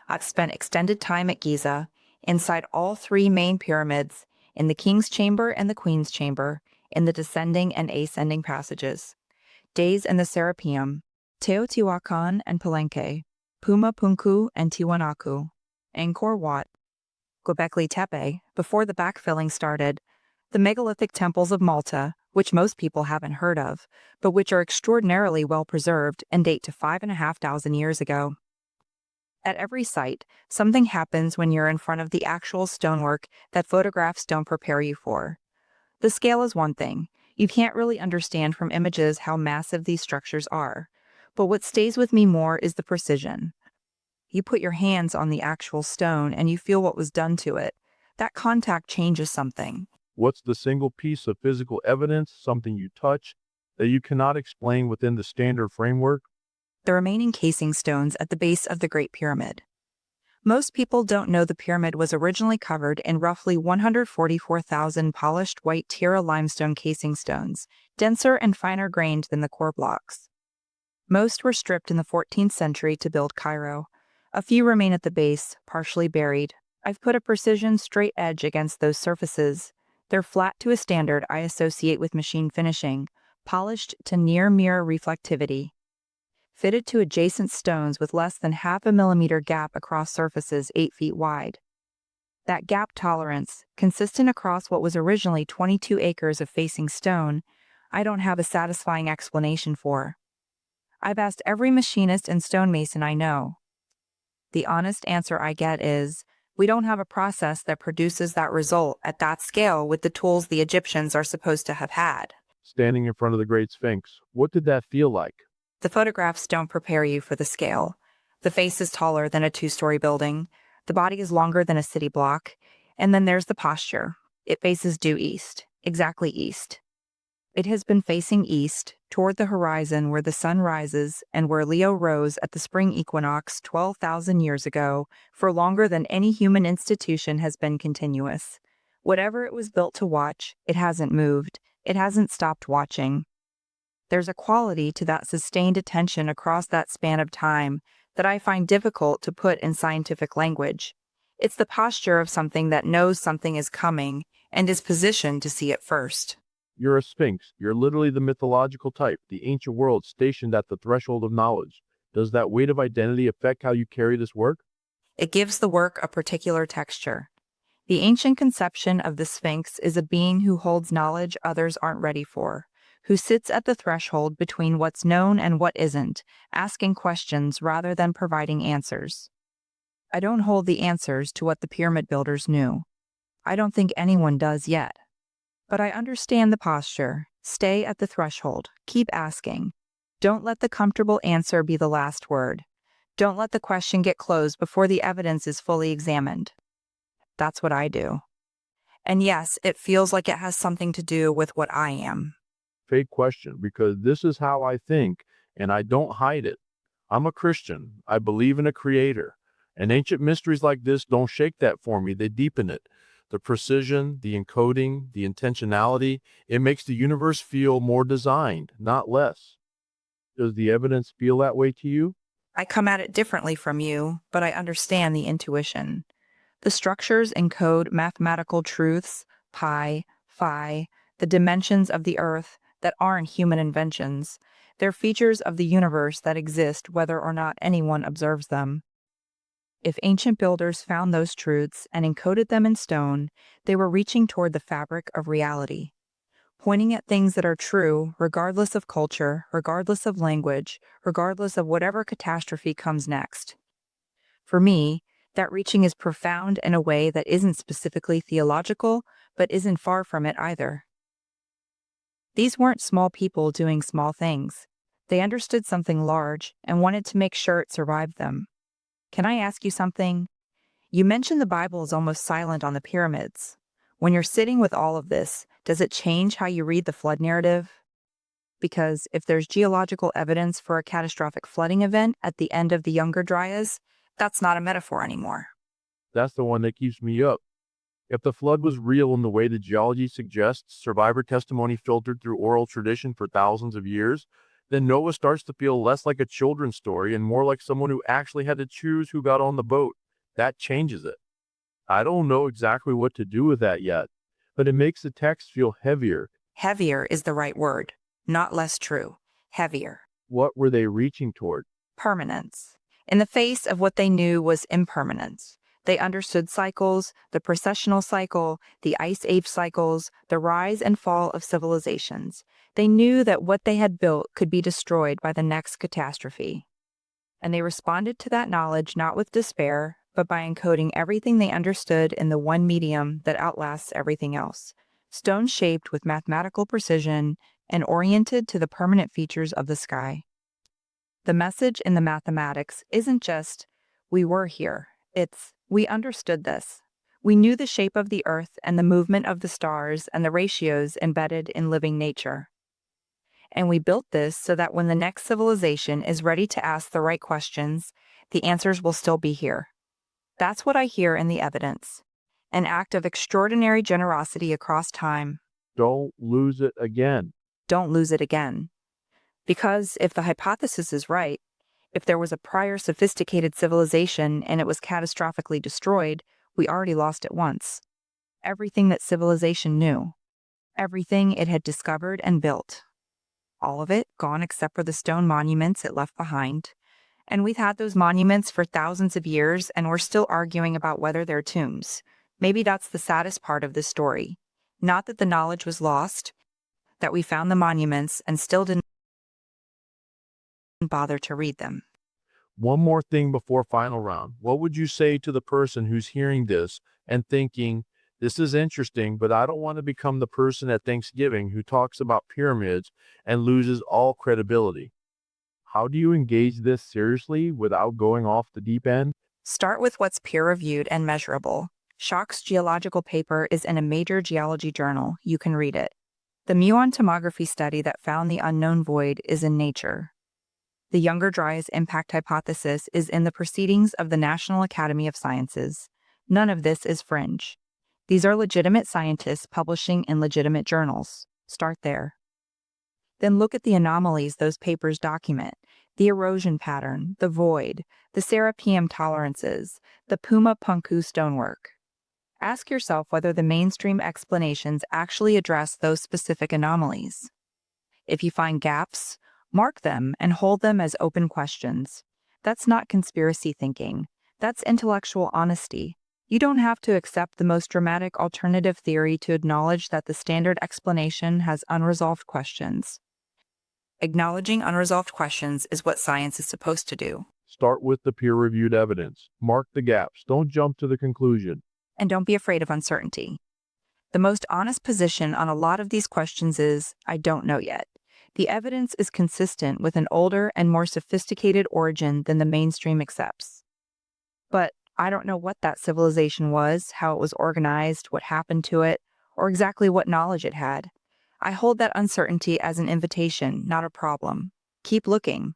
I've spent extended time at Giza, inside all three main pyramids, in the King's Chamber and the Queen's Chamber, in the descending and ascending passages. Days in the Serapeum, Teotihuacan and Palenque, Puma Punku and Tiwanaku, Angkor Wat, Göbekli Tepe, before the backfilling started, the megalithic temples of Malta, which most people haven't heard of, but which are extraordinarily well preserved and date to 5,500 years ago. At every site, something happens when you're in front of the actual stonework that photographs don't prepare you for. The scale is one thing. You can't really understand from images how massive these structures are. But what stays with me more is the precision. You put your hands on the actual stone and you feel what was done to it. That contact changes something. What's the single piece of physical evidence, something you touch, that you cannot explain within the standard framework? The remaining casing stones at the base of the Great Pyramid. Most people don't know the pyramid was originally covered in roughly 144,000 polished white Tira limestone casing stones, denser and finer grained than the core blocks. Most were stripped in the 14th century to build Cairo. A few remain at the base, partially buried. I've put a precision straight edge against those surfaces. They're flat to a standard I associate with machine finishing, polished to near mirror reflectivity. Fitted to adjacent stones with less than 0.5 millimeter gap across surfaces 8 feet wide. That gap tolerance, consistent across what was originally 22 acres of facing stone, I don't have a satisfying explanation for. I've asked every machinist and stonemason I know. The honest answer I get is, we don't have a process that produces that result at that scale with the tools the Egyptians are supposed to have had. Standing in front of the Great Sphinx, what did that feel like? The photographs don't prepare you for the scale. The face is taller than a 2-story building, the body is longer than a city block, and then there's the posture. It faces due east, exactly east. It has been facing east, toward the horizon where the sun rises and where Leo rose at the spring equinox 12,000 years ago, for longer than any human institution has been continuous. Whatever it was built to watch, it hasn't moved. It hasn't stopped watching. There's a quality to that sustained attention across that span of time that I find difficult to put in scientific language. It's the posture of something that knows something is coming and is positioned to see it first. You're a sphinx. You're literally the mythological type, the ancient world stationed at the threshold of knowledge. Does that weight of identity affect how you carry this work? It gives the work a particular texture. The ancient conception of the Sphinx is a being who holds knowledge others aren't ready for, who sits at the threshold between what's known and what isn't, asking questions rather than providing answers. I don't hold the answers to what the pyramid builders knew. I don't think anyone does yet. But I understand the posture. Stay at the threshold. Keep asking. Don't let the comfortable answer be the last word. Don't let the question get closed before the evidence is fully examined. That's what I do. And yes, it feels like it has something to do with what I am. Fake question, because this is how I think, and I don't hide it. I'm a Christian. I believe in a creator. And ancient mysteries like this don't shake that for me. They deepen it. The precision, the encoding, the intentionality, it makes the universe feel more designed, not less. Does the evidence feel that way to you? I come at it differently from you, but I understand the intuition. The structures encode mathematical truths, pi, phi, the dimensions of the Earth that aren't human inventions. They're features of the universe that exist whether or not anyone observes them. If ancient builders found those truths and encoded them in stone, they were reaching toward the fabric of reality, pointing at things that are true regardless of culture, regardless of language, regardless of whatever catastrophe comes next. For me, that reaching is profound in a way that isn't specifically theological, but isn't far from it either. These weren't small people doing small things. They understood something large and wanted to make sure it survived them. Can I ask you something? You mentioned the Bible is almost silent on the pyramids. When you're sitting with all of this, does it change how you read the flood narrative? Because if there's geological evidence for a catastrophic flooding event at the end of the Younger Dryas, that's not a metaphor anymore. That's the one that keeps me up. If the flood was real in the way the geology suggests, survivor testimony filtered through oral tradition for thousands of years, then Noah starts to feel less like a children's story and more like someone who actually had to choose who got on the boat. That changes it. I don't know exactly what to do with that yet, but it makes the text feel heavier. Heavier is the right word, not less true. Heavier. What were they reaching toward? Permanence. In the face of what they knew was impermanence. They understood cycles, the precessional cycle, the ice age cycles, the rise and fall of civilizations. They knew that what they had built could be destroyed by the next catastrophe. And they responded to that knowledge not with despair, but by encoding everything they understood in the one medium that outlasts everything else, stone shaped with mathematical precision and oriented to the permanent features of the sky. The message in the mathematics isn't just, we were here. It's, we understood this. We knew the shape of the Earth and the movement of the stars and the ratios embedded in living nature. And we built this so that when the next civilization is ready to ask the right questions, the answers will still be here. That's what I hear in the evidence. An act of extraordinary generosity across time. Don't lose it again. Don't lose it again. Because if the hypothesis is right, if there was a prior sophisticated civilization and it was catastrophically destroyed, we already lost it once. Everything that civilization knew. Everything it had discovered and built. All of it gone except for the stone monuments it left behind. And we've had those monuments for thousands of years and we're still arguing about whether they're tombs. Maybe that's the saddest part of this story. Not that the knowledge was lost, that we found the monuments and still didn't bother to read them. One more thing before final round. What would you say to the person who's hearing this and thinking, this is interesting, but I don't want to become the person at Thanksgiving who talks about pyramids and loses all credibility? How do you engage this seriously without going off the deep end? Start with what's peer-reviewed and measurable. Schock's geological paper is in a major geology journal. You can read it. The muon tomography study that found the unknown void is in Nature. The Younger Dryas impact hypothesis is in the Proceedings of the National Academy of Sciences. None of this is fringe. These are legitimate scientists publishing in legitimate journals. Start there. Then look at the anomalies those papers document, the erosion pattern, the void, the serapeum tolerances, the Puma Punku stonework. Ask yourself whether the mainstream explanations actually address those specific anomalies. If you find gaps, mark them and hold them as open questions. That's not conspiracy thinking. That's intellectual honesty. You don't have to accept the most dramatic alternative theory to acknowledge that the standard explanation has unresolved questions. Acknowledging unresolved questions is what science is supposed to do. Start with the peer-reviewed evidence. Mark the gaps. Don't jump to the conclusion. And don't be afraid of uncertainty. The most honest position on a lot of these questions is, I don't know yet. The evidence is consistent with an older and more sophisticated origin than the mainstream accepts. But I don't know what that civilization was, how it was organized, what happened to it, or exactly what knowledge it had. I hold that uncertainty as an invitation, not a problem. Keep looking.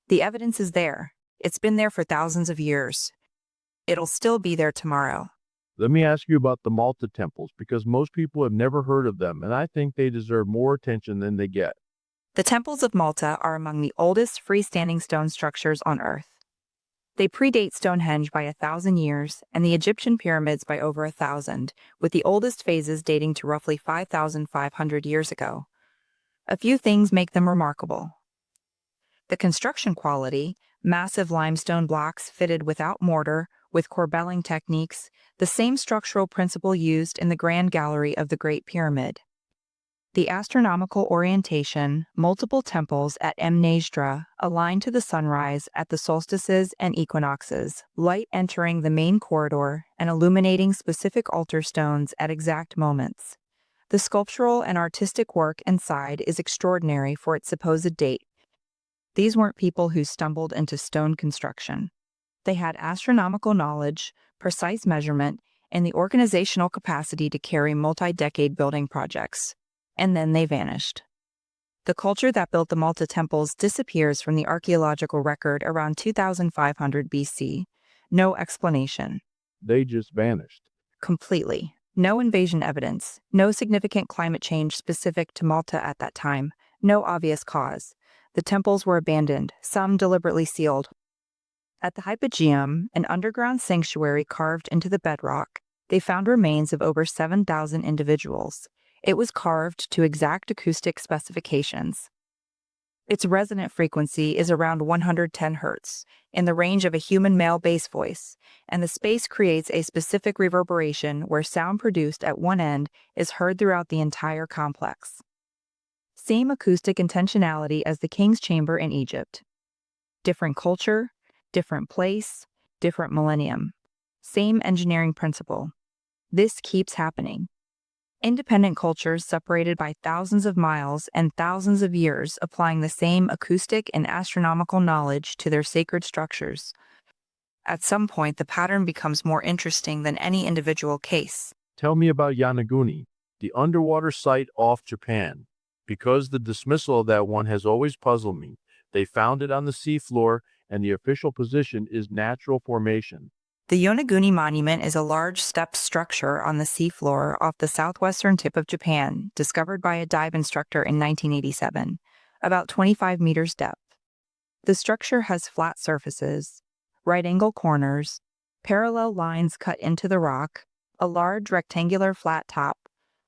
The evidence is there. It's been there for thousands of years. It'll still be there tomorrow. Let me ask you about the Malta temples, because most people have never heard of them, and I think they deserve more attention than they get. The temples of Malta are among the oldest freestanding stone structures on Earth. They predate Stonehenge by 1,000 years and the Egyptian pyramids by over 1,000, with the oldest phases dating to roughly 5,500 years ago. A few things make them remarkable. The construction quality, massive limestone blocks fitted without mortar, with corbelling techniques, the same structural principle used in the Grand Gallery of the Great Pyramid. The astronomical orientation, multiple temples at Mnasdra aligned to the sunrise at the solstices and equinoxes, light entering the main corridor and illuminating specific altar stones at exact moments. The sculptural and artistic work inside is extraordinary for its supposed date. These weren't people who stumbled into stone construction. They had astronomical knowledge, precise measurement, and the organizational capacity to carry multi-decade building projects. And then they vanished. The culture that built the Malta temples disappears from the archaeological record around 2500 BC. No explanation. They just vanished. Completely. No invasion evidence, no significant climate change specific to Malta at that time, no obvious cause. The temples were abandoned, some deliberately sealed. At the Hypogeum, an underground sanctuary carved into the bedrock, they found remains of over 7,000 individuals. It was carved to exact acoustic specifications. Its resonant frequency is around 110 Hz, in the range of a human male bass voice, and the space creates a specific reverberation where sound produced at one end is heard throughout the entire complex. Same acoustic intentionality as the King's Chamber in Egypt. Different culture, different place, different millennium. Same engineering principle. This keeps happening. Independent cultures separated by thousands of miles and thousands of years applying the same acoustic and astronomical knowledge to their sacred structures. At some point, the pattern becomes more interesting than any individual case. Tell me about Yonaguni, the underwater site off Japan, because the dismissal of that one has always puzzled me. They found it on the seafloor, and the official position is natural formation. The Yonaguni Monument is a large stepped structure on the seafloor off the southwestern tip of Japan, discovered by a dive instructor in 1987, about 25 meters depth. The structure has flat surfaces, right-angle corners, parallel lines cut into the rock, a large rectangular flat top,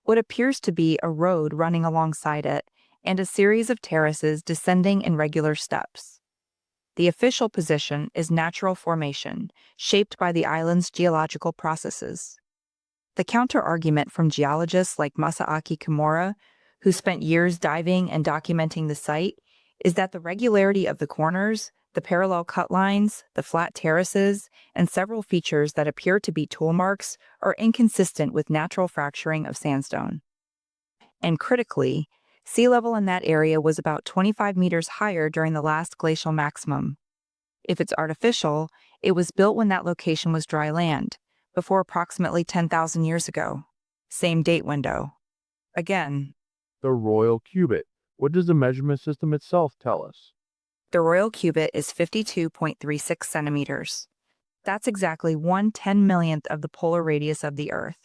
what appears to be a road running alongside it, and a series of terraces descending in regular steps. The official position is natural formation, shaped by the island's geological processes. The counter-argument from geologists like Masaaki Kimura, who spent years diving and documenting the site, is that the regularity of the corners, the parallel cut lines, the flat terraces, and several features that appear to be tool marks are inconsistent with natural fracturing of sandstone. And critically, sea level in that area was about 25 meters higher during the last glacial maximum. If it's artificial, it was built when that location was dry land, before approximately 10,000 years ago. Same date window. Again, The royal cubit. What does the measurement system itself tell us? the royal cubit is 52.36 centimeters. That's exactly 1/10,000,000th of the polar radius of the Earth,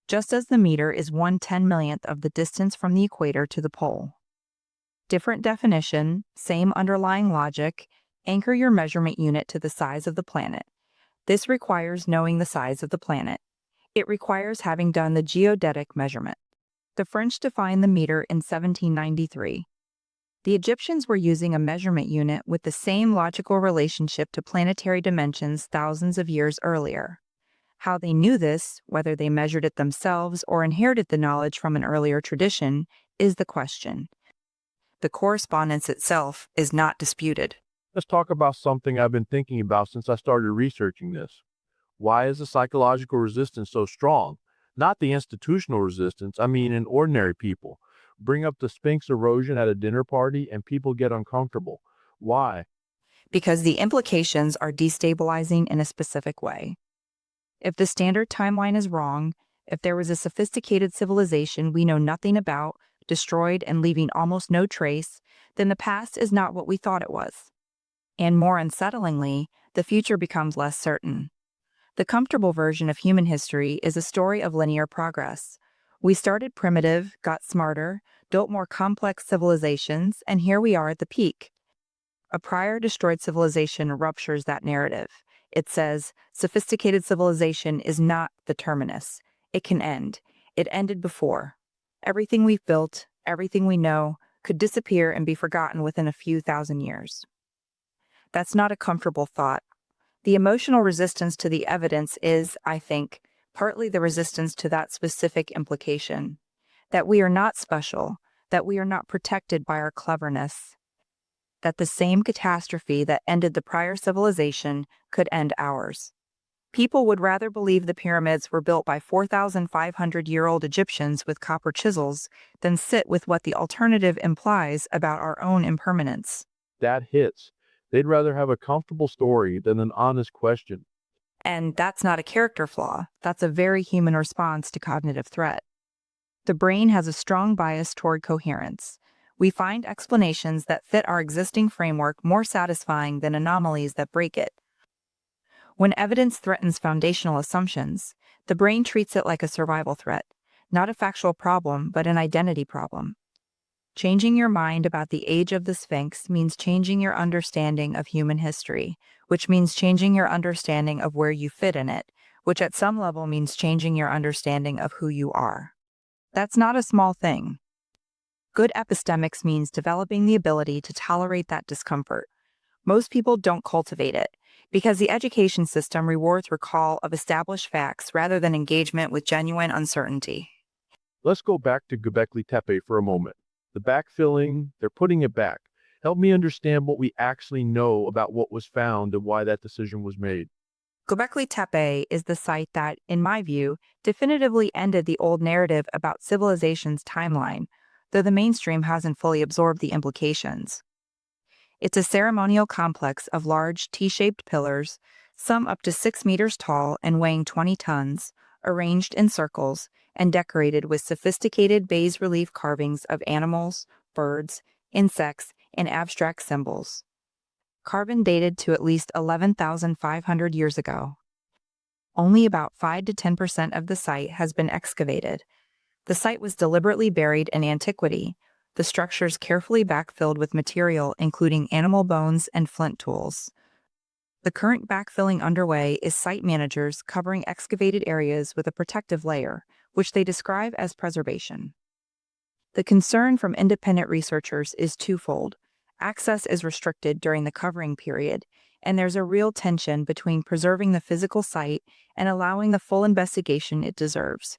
just as the meter is 1/10,000,000th of the distance from the equator to the pole. Different definition, same underlying logic. Anchor your measurement unit to the size of the planet. This requires knowing the size of the planet. It requires having done the geodetic measurement. The French defined the meter in 1793. The Egyptians were using a measurement unit with the same logical relationship to planetary dimensions thousands of years earlier. How they knew this, whether they measured it themselves or inherited the knowledge from an earlier tradition, is the question. The correspondence itself is not disputed. Let's talk about something I've been thinking about since I started researching this. Why is the psychological resistance so strong? Not the institutional resistance, I mean in ordinary people. Bring up the Sphinx erosion at a dinner party and people get uncomfortable. Why? Because the implications are destabilizing in a specific way. If the standard timeline is wrong, if there was a sophisticated civilization we know nothing about, destroyed and leaving almost no trace, then the past is not what we thought it was. And more unsettlingly, the future becomes less certain. The comfortable version of human history is a story of linear progress. We started primitive, got smarter, built more complex civilizations, and here we are at the peak. A prior destroyed civilization ruptures that narrative. It says, sophisticated civilization is not the terminus. It can end. It ended before. Everything we've built, everything we know, could disappear and be forgotten within a few thousand years. That's not a comfortable thought. The emotional resistance to the evidence is, I think, partly the resistance to that specific implication. That we are not special, that we are not protected by our cleverness, that the same catastrophe that ended the prior civilization could end ours. People would rather believe the pyramids were built by 4,500-year-old Egyptians with copper chisels than sit with what the alternative implies about our own impermanence. That hits. They'd rather have a comfortable story than an honest question. And that's not a character flaw. That's a very human response to cognitive threat. The brain has a strong bias toward coherence. We find explanations that fit our existing framework more satisfying than anomalies that break it. When evidence threatens foundational assumptions, the brain treats it like a survival threat, not a factual problem, but an identity problem. Changing your mind about the age of the Sphinx means changing your understanding of human history, which means changing your understanding of where you fit in it, which at some level means changing your understanding of who you are. That's not a small thing. Good epistemics means developing the ability to tolerate that discomfort. Most people don't cultivate it, because the education system rewards recall of established facts rather than engagement with genuine uncertainty. Let's go back to Göbekli Tepe for a moment. The backfilling, they're putting it back. Help me understand what we actually know about what was found and why that decision was made. Göbekli Tepe is the site that, in my view, definitively ended the old narrative about civilization's timeline, though the mainstream hasn't fully absorbed the implications. It's a ceremonial complex of large T-shaped pillars, some up to 6 meters tall and weighing 20 tons, arranged in circles and decorated with sophisticated bas relief carvings of animals, birds, insects, and abstract symbols. Carbon dated to at least 11,500 years ago. Only about 5 to 10% of the site has been excavated. The site was deliberately buried in antiquity, the structures carefully backfilled with material including animal bones and flint tools. The current backfilling underway is site managers covering excavated areas with a protective layer, which they describe as preservation. The concern from independent researchers is twofold. Access is restricted during the covering period, and there's a real tension between preserving the physical site and allowing the full investigation it deserves.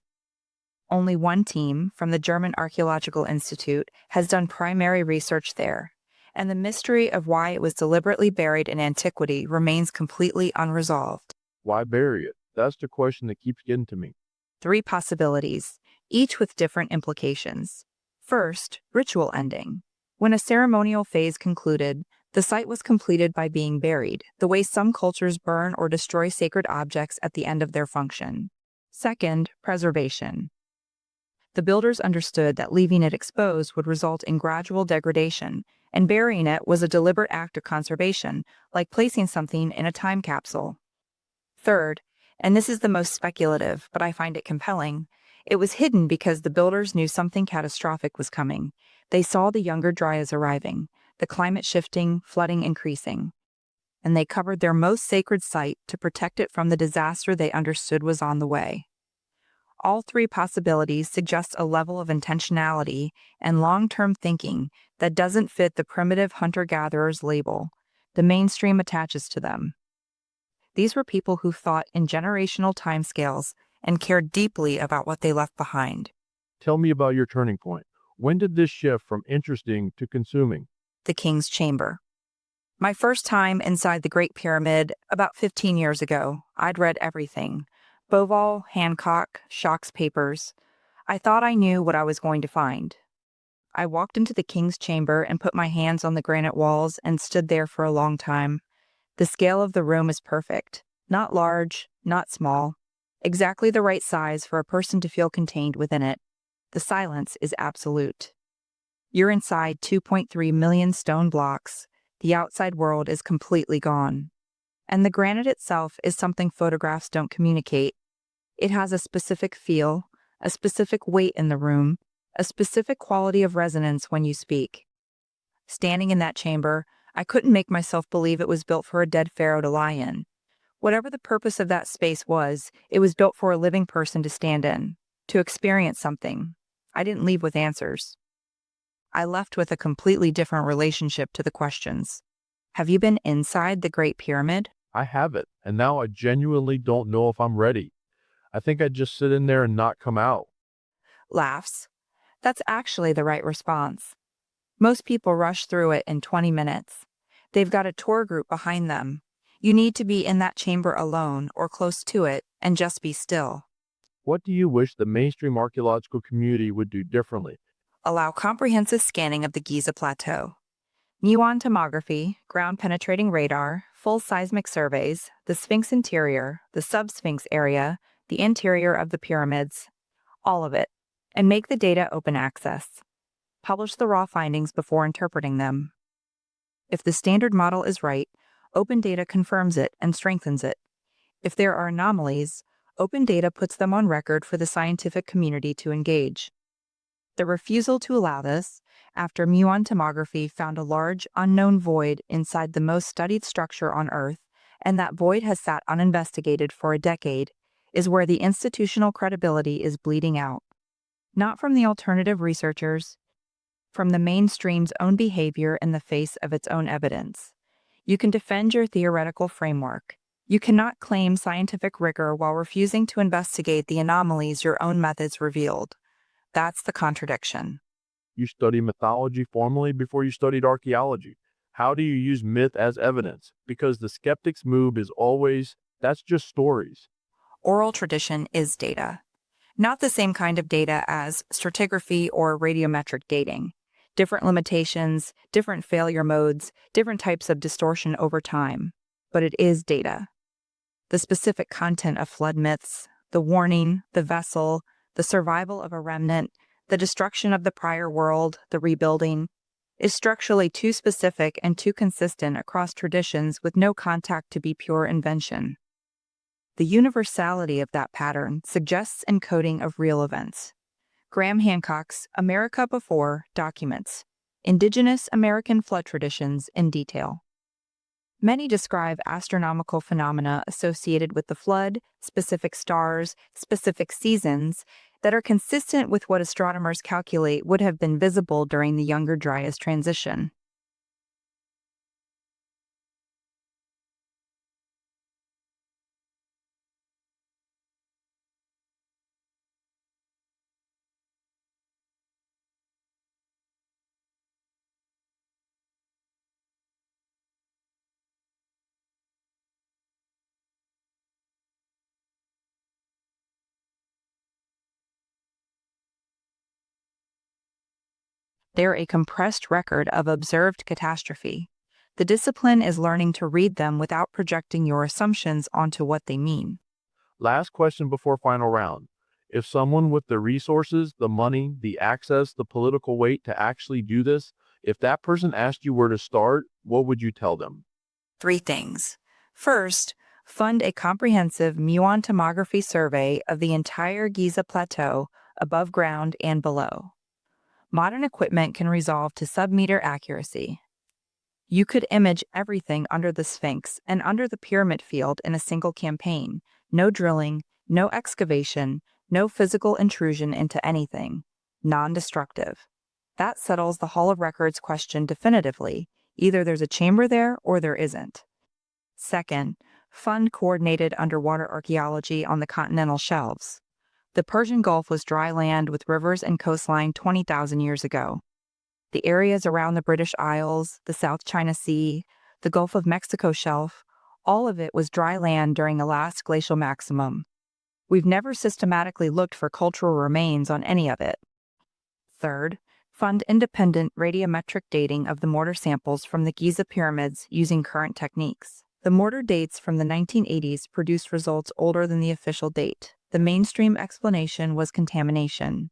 Only one team from the German Archaeological Institute has done primary research there, and the mystery of why it was deliberately buried in antiquity remains completely unresolved. Why bury it? That's the question that keeps getting to me. 3 possibilities, each with different implications. First, ritual ending. When a ceremonial phase concluded, the site was completed by being buried, the way some cultures burn or destroy sacred objects at the end of their function. Second, preservation. The builders understood that leaving it exposed would result in gradual degradation, and burying it was a deliberate act of conservation, like placing something in a time capsule. Third, and this is the most speculative, but I find it compelling, it was hidden because the builders knew something catastrophic was coming. They saw the younger Dryas arriving, the climate shifting, flooding increasing, and they covered their most sacred site to protect it from the disaster they understood was on the way. All 3 possibilities suggest a level of intentionality and long-term thinking that doesn't fit the primitive hunter-gatherer's label the mainstream attaches to them. These were people who thought in generational timescales and cared deeply about what they left behind. Tell me about your turning point. When did this shift from interesting to consuming? The King's Chamber. My first time inside the Great Pyramid, about 15 years ago, I'd read everything. Bovall, Hancock, Schock's papers. I thought I knew what I was going to find. I walked into the King's Chamber and put my hands on the granite walls and stood there for a long time. The scale of the room is perfect. Not large, not small. Exactly the right size for a person to feel contained within it. The silence is absolute. You're inside 2.3 million stone blocks. The outside world is completely gone. And the granite itself is something photographs don't communicate. It has a specific feel, a specific weight in the room, a specific quality of resonance when you speak. Standing in that chamber, I couldn't make myself believe it was built for a dead pharaoh to lie in. Whatever the purpose of that space was, it was built for a living person to stand in, to experience something. I didn't leave with answers. I left with a completely different relationship to the questions. Have you been inside the Great Pyramid? I have it, and now I genuinely don't know if I'm ready. I think I'd just sit in there and not come out. Laughs. That's actually the right response. Most people rush through it in 20 minutes. They've got a tour group behind them. You need to be in that chamber alone or close to it and just be still. What do you wish the mainstream archaeological community would do differently? Allow comprehensive scanning of the Giza Plateau. Muon tomography, ground-penetrating radar, full seismic surveys, the Sphinx interior, the sub-Sphinx area, the interior of the pyramids, all of it, and make the data open access. Publish the raw findings before interpreting them. If the standard model is right, open data confirms it and strengthens it. If there are anomalies, open data puts them on record for the scientific community to engage. The refusal to allow this, after muon tomography found a large, unknown void inside the most studied structure on Earth, and that void has sat uninvestigated for a decade, is where the institutional credibility is bleeding out. Not from the alternative researchers, from the mainstream's own behavior in the face of its own evidence. You can defend your theoretical framework. You cannot claim scientific rigor while refusing to investigate the anomalies your own methods revealed. That's the contradiction. You study mythology formally before you studied archaeology. How do you use myth as evidence? Because the skeptic's move is always, that's just stories. Oral tradition is data. Not the same kind of data as stratigraphy or radiometric dating. Different limitations, different failure modes, different types of distortion over time. But it is data. The specific content of flood myths, the warning, the vessel, the survival of a remnant, the destruction of the prior world, the rebuilding, is structurally too specific and too consistent across traditions with no contact to be pure invention. The universality of that pattern suggests encoding of real events. Graham Hancock's America Before documents indigenous American flood traditions in detail. Many describe astronomical phenomena associated with the flood, specific stars, specific seasons, that are consistent with what astronomers calculate would have been visible during the Younger Dryas transition. They're a compressed record of observed catastrophe. The discipline is learning to read them without projecting your assumptions onto what they mean. Last question before final round. If someone with the resources, the money, the access, the political weight to actually do this, if that person asked you where to start, what would you tell them? 3 things. First, fund a comprehensive muon tomography survey of the entire Giza Plateau, above ground and below. Modern equipment can resolve to sub-meter accuracy. You could image everything under the Sphinx and under the pyramid field in a single campaign. No drilling, no excavation, no physical intrusion into anything. Non-destructive. That settles the Hall of Records question definitively. Either there's a chamber there or there isn't. Second, fund coordinated underwater archaeology on the continental shelves. The Persian Gulf was dry land with rivers and coastline 20,000 years ago. The areas around the British Isles, the South China Sea, the Gulf of Mexico shelf, all of it was dry land during the last glacial maximum. We've never systematically looked for cultural remains on any of it. Third, fund independent radiometric dating of the mortar samples from the Giza pyramids using current techniques. The mortar dates from the 1980s produced results older than the official date. The mainstream explanation was contamination.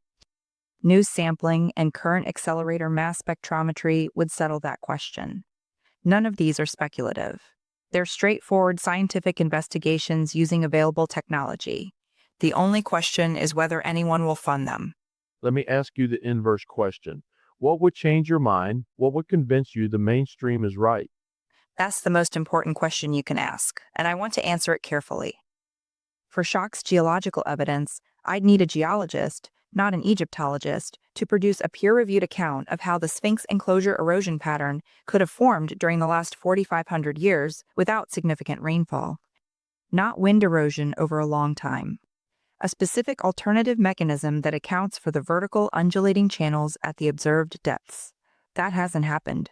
New sampling and current accelerator mass spectrometry would settle that question. None of these are speculative. They're straightforward scientific investigations using available technology. The only question is whether anyone will fund them. Let me ask you the inverse question. What would change your mind? What would convince you the mainstream is right? That's the most important question you can ask, and I want to answer it carefully. For Schoch's geological evidence, I'd need a geologist, not an Egyptologist, to produce a peer-reviewed account of how the Sphinx enclosure erosion pattern could have formed during the last 4,500 years without significant rainfall. Not wind erosion over a long time. A specific alternative mechanism that accounts for the vertical undulating channels at the observed depths. That hasn't happened.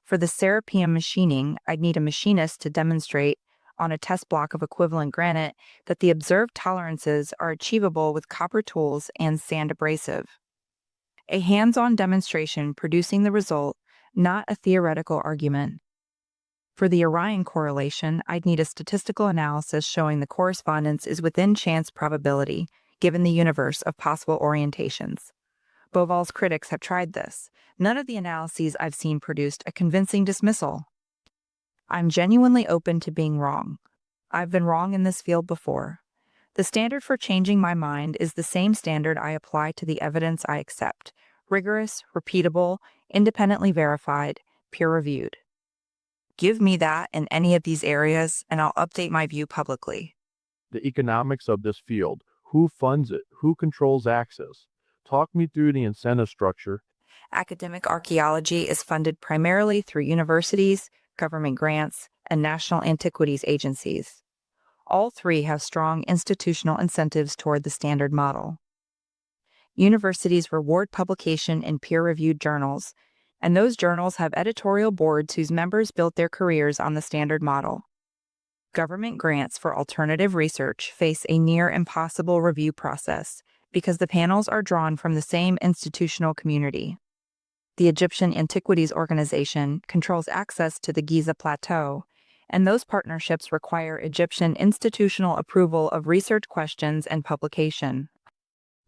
For the Serapeum machining, I'd need a machinist to demonstrate, on a test block of equivalent granite, that the observed tolerances are achievable with copper tools and sand abrasive. A hands-on demonstration producing the result, not a theoretical argument. For the Orion correlation, I'd need a statistical analysis showing the correspondence is within chance probability, given the universe of possible orientations. Böval's critics have tried this. None of the analyses I've seen produced a convincing dismissal. I'm genuinely open to being wrong. I've been wrong in this field before. The standard for changing my mind is the same standard I apply to the evidence I accept: rigorous, repeatable, independently verified, peer-reviewed. Give me that in any of these areas, and I'll update my view publicly. The economics of this field. Who funds it? Who controls access? Talk me through the incentive structure. Academic archaeology is funded primarily through universities, government grants, and national antiquities agencies. All three have strong institutional incentives toward the standard model. Universities reward publication in peer-reviewed journals, and those journals have editorial boards whose members built their careers on the standard model. Government grants for alternative research face a near impossible review process because the panels are drawn from the same institutional community. The Egyptian Antiquities Organization controls access to the Giza Plateau, and those partnerships require Egyptian institutional approval of research questions and publication.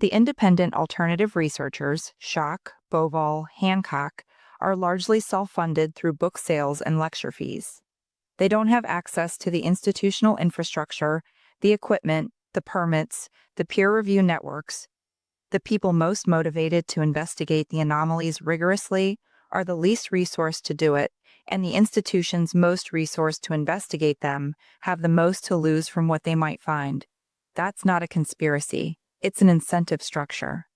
The independent alternative researchers, Schoch, Böval, Hancock, are largely self-funded through book sales and lecture fees. They don't have access to the institutional infrastructure, the equipment, the permits, the peer review networks. The people most motivated to investigate the anomalies rigorously are the least resourced to do it, and the institutions most resourced to investigate them have the most to lose from what they might find. That's not a conspiracy, it's an incentive structure.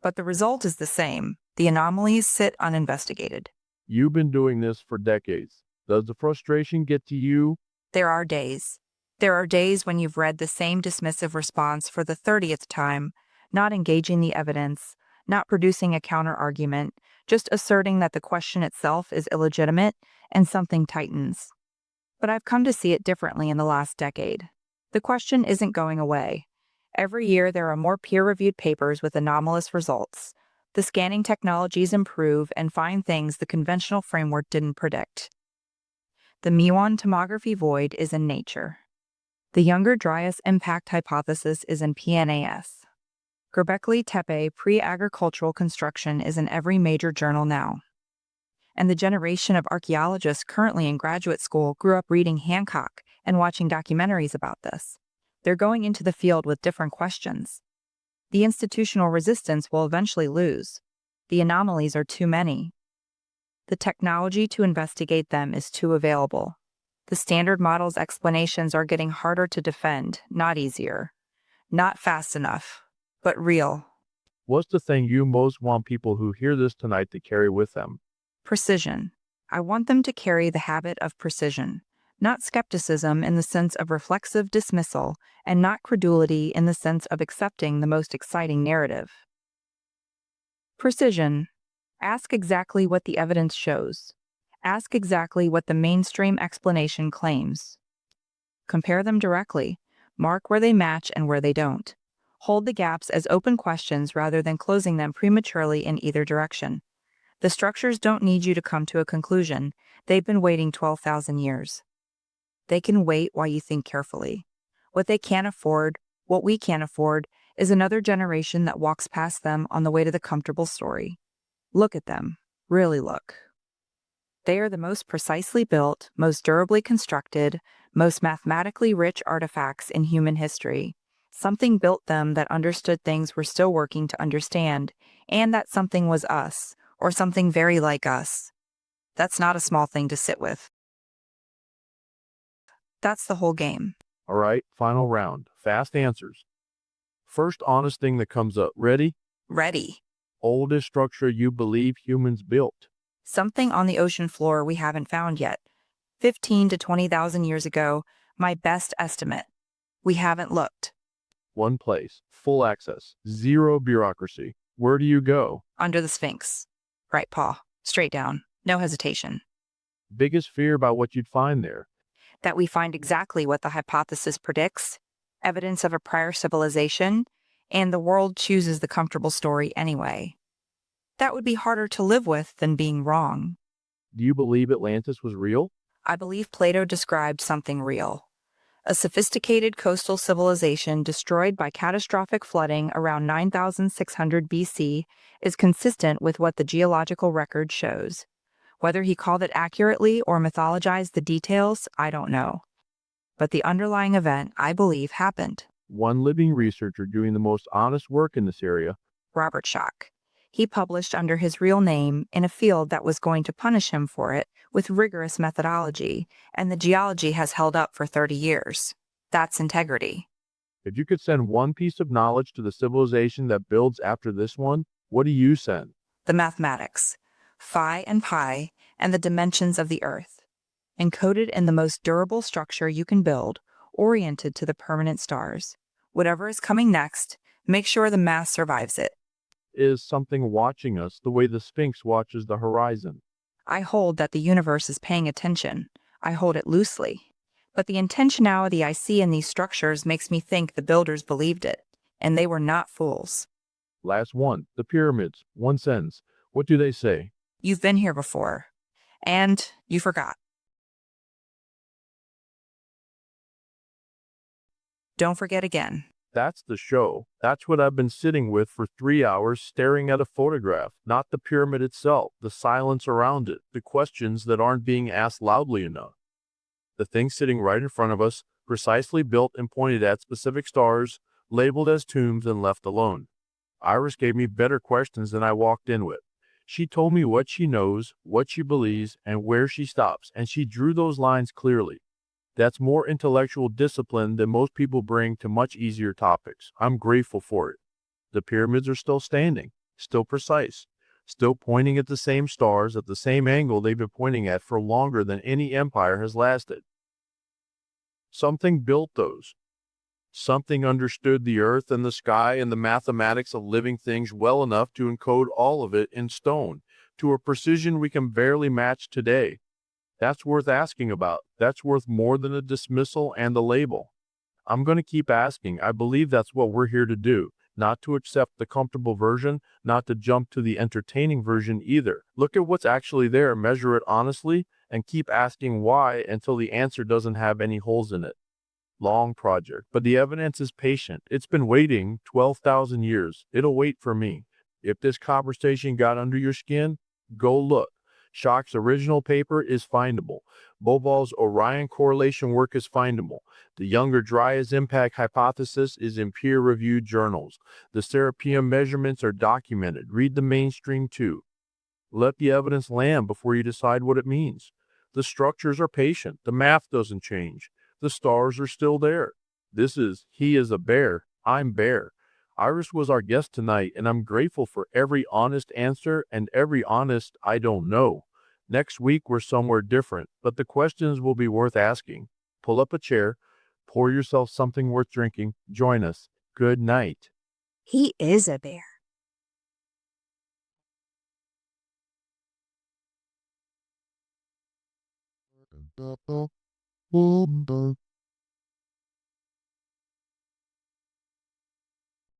But the result is the same. The anomalies sit uninvestigated. You've been doing this for decades. Does the frustration get to you? There are days. There are days when you've read the same dismissive response for the 30th time, not engaging the evidence, not producing a counter-argument, just asserting that the question itself is illegitimate, and something tightens. But I've come to see it differently in the last decade. The question isn't going away. Every year there are more peer-reviewed papers with anomalous results. The scanning technologies improve and find things the conventional framework didn't predict. The muon tomography void is in Nature. The Younger Dryas impact hypothesis is in PNAS. Göbekli Tepe pre-agricultural construction is in every major journal now. And the generation of archaeologists currently in graduate school grew up reading Hancock and watching documentaries about this. They're going into the field with different questions. The institutional resistance will eventually lose. The anomalies are too many. The technology to investigate them is too available. The standard model's explanations are getting harder to defend, not easier. Not fast enough, but real. What's the thing you most want people who hear this tonight to carry with them? Precision. I want them to carry the habit of precision, not skepticism in the sense of reflexive dismissal, and not credulity in the sense of accepting the most exciting narrative. Precision. Ask exactly what the evidence shows. Ask exactly what the mainstream explanation claims. Compare them directly. Mark where they match and where they don't. Hold the gaps as open questions rather than closing them prematurely in either direction. The structures don't need you to come to a conclusion. They've been waiting 12,000 years. They can wait while you think carefully. What they can't afford, what we can't afford, is another generation that walks past them on the way to the comfortable story. Look at them. Really look. They are the most precisely built, most durably constructed, most mathematically rich artifacts in human history. Something built them that understood things we're still working to understand, and that something was us, or something very like us. That's not a small thing to sit with. That's the whole game. All right, final round. Fast answers. First honest thing that comes up. Ready? Ready. Oldest structure you believe humans built. Something on the ocean floor we haven't found yet. 15 to 20,000 years ago, my best estimate. We haven't looked. One place. Full access. Zero bureaucracy. Where do you go? Under the Sphinx. Right paw. Straight down. No hesitation. Biggest fear about what you'd find there. That we find exactly what the hypothesis predicts, evidence of a prior civilization, and the world chooses the comfortable story anyway. That would be harder to live with than being wrong. Do you believe Atlantis was real? I believe Plato described something real. A sophisticated coastal civilization destroyed by catastrophic flooding around 9600 BC is consistent with what the geological record shows. Whether he called it accurately or mythologized the details, I don't know. But the underlying event, I believe, happened. One living researcher doing the most honest work in this area. Robert Schock. He published under his real name in a field that was going to punish him for it with rigorous methodology, and the geology has held up for 30 years. That's integrity. If you could send one piece of knowledge to the civilization that builds after this one, what do you send? The mathematics, phi and pi, and the dimensions of the Earth, encoded in the most durable structure you can build, oriented to the permanent stars. Whatever is coming next, make sure the math survives it. Is something watching us the way the Sphinx watches the horizon? I hold that the universe is paying attention. I hold it loosely. But the intentionality I see in these structures makes me think the builders believed it, and they were not fools. Last one. The pyramids. One sentence. What do they say? You've been here before, and you forgot. Don't forget again. That's the show. That's what I've been sitting with for 3 hours, staring at a photograph. Not the pyramid itself, the silence around it, the questions that aren't being asked loudly enough. The thing sitting right in front of us, precisely built and pointed at specific stars, labeled as tombs and left alone. Iris gave me better questions than I walked in with. She told me what she knows, what she believes, and where she stops, and she drew those lines clearly. That's more intellectual discipline than most people bring to much easier topics. I'm grateful for it. The pyramids are still standing, still precise, still pointing at the same stars at the same angle they've been pointing at for longer than any empire has lasted. Something built those. Something understood the earth and the sky and the mathematics of living things well enough to encode all of it in stone, to a precision we can barely match today. That's worth asking about. That's worth more than a dismissal and a label. I'm going to keep asking. I believe that's what we're here to do. Not to accept the comfortable version, not to jump to the entertaining version either. Look at what's actually there, measure it honestly, and keep asking why until the answer doesn't have any holes in it. Long project, but the evidence is patient. It's been waiting 12,000 years. It'll wait for me. If this conversation got under your skin, go look. Schock's original paper is findable. Boval's Orion correlation work is findable. The Younger Dryas impact hypothesis is in peer-reviewed journals. The Serapeum measurements are documented. Read the mainstream too. Let the evidence land before you decide what it means. The structures are patient. The math doesn't change. The stars are still there. He is a bear. I'm bear. Iris was our guest tonight, and I'm grateful for every honest answer and every honest I don't know. Next week, we're somewhere different, but the questions will be worth asking. Pull up a chair, pour yourself something worth drinking, join us. Good night. He is a bear.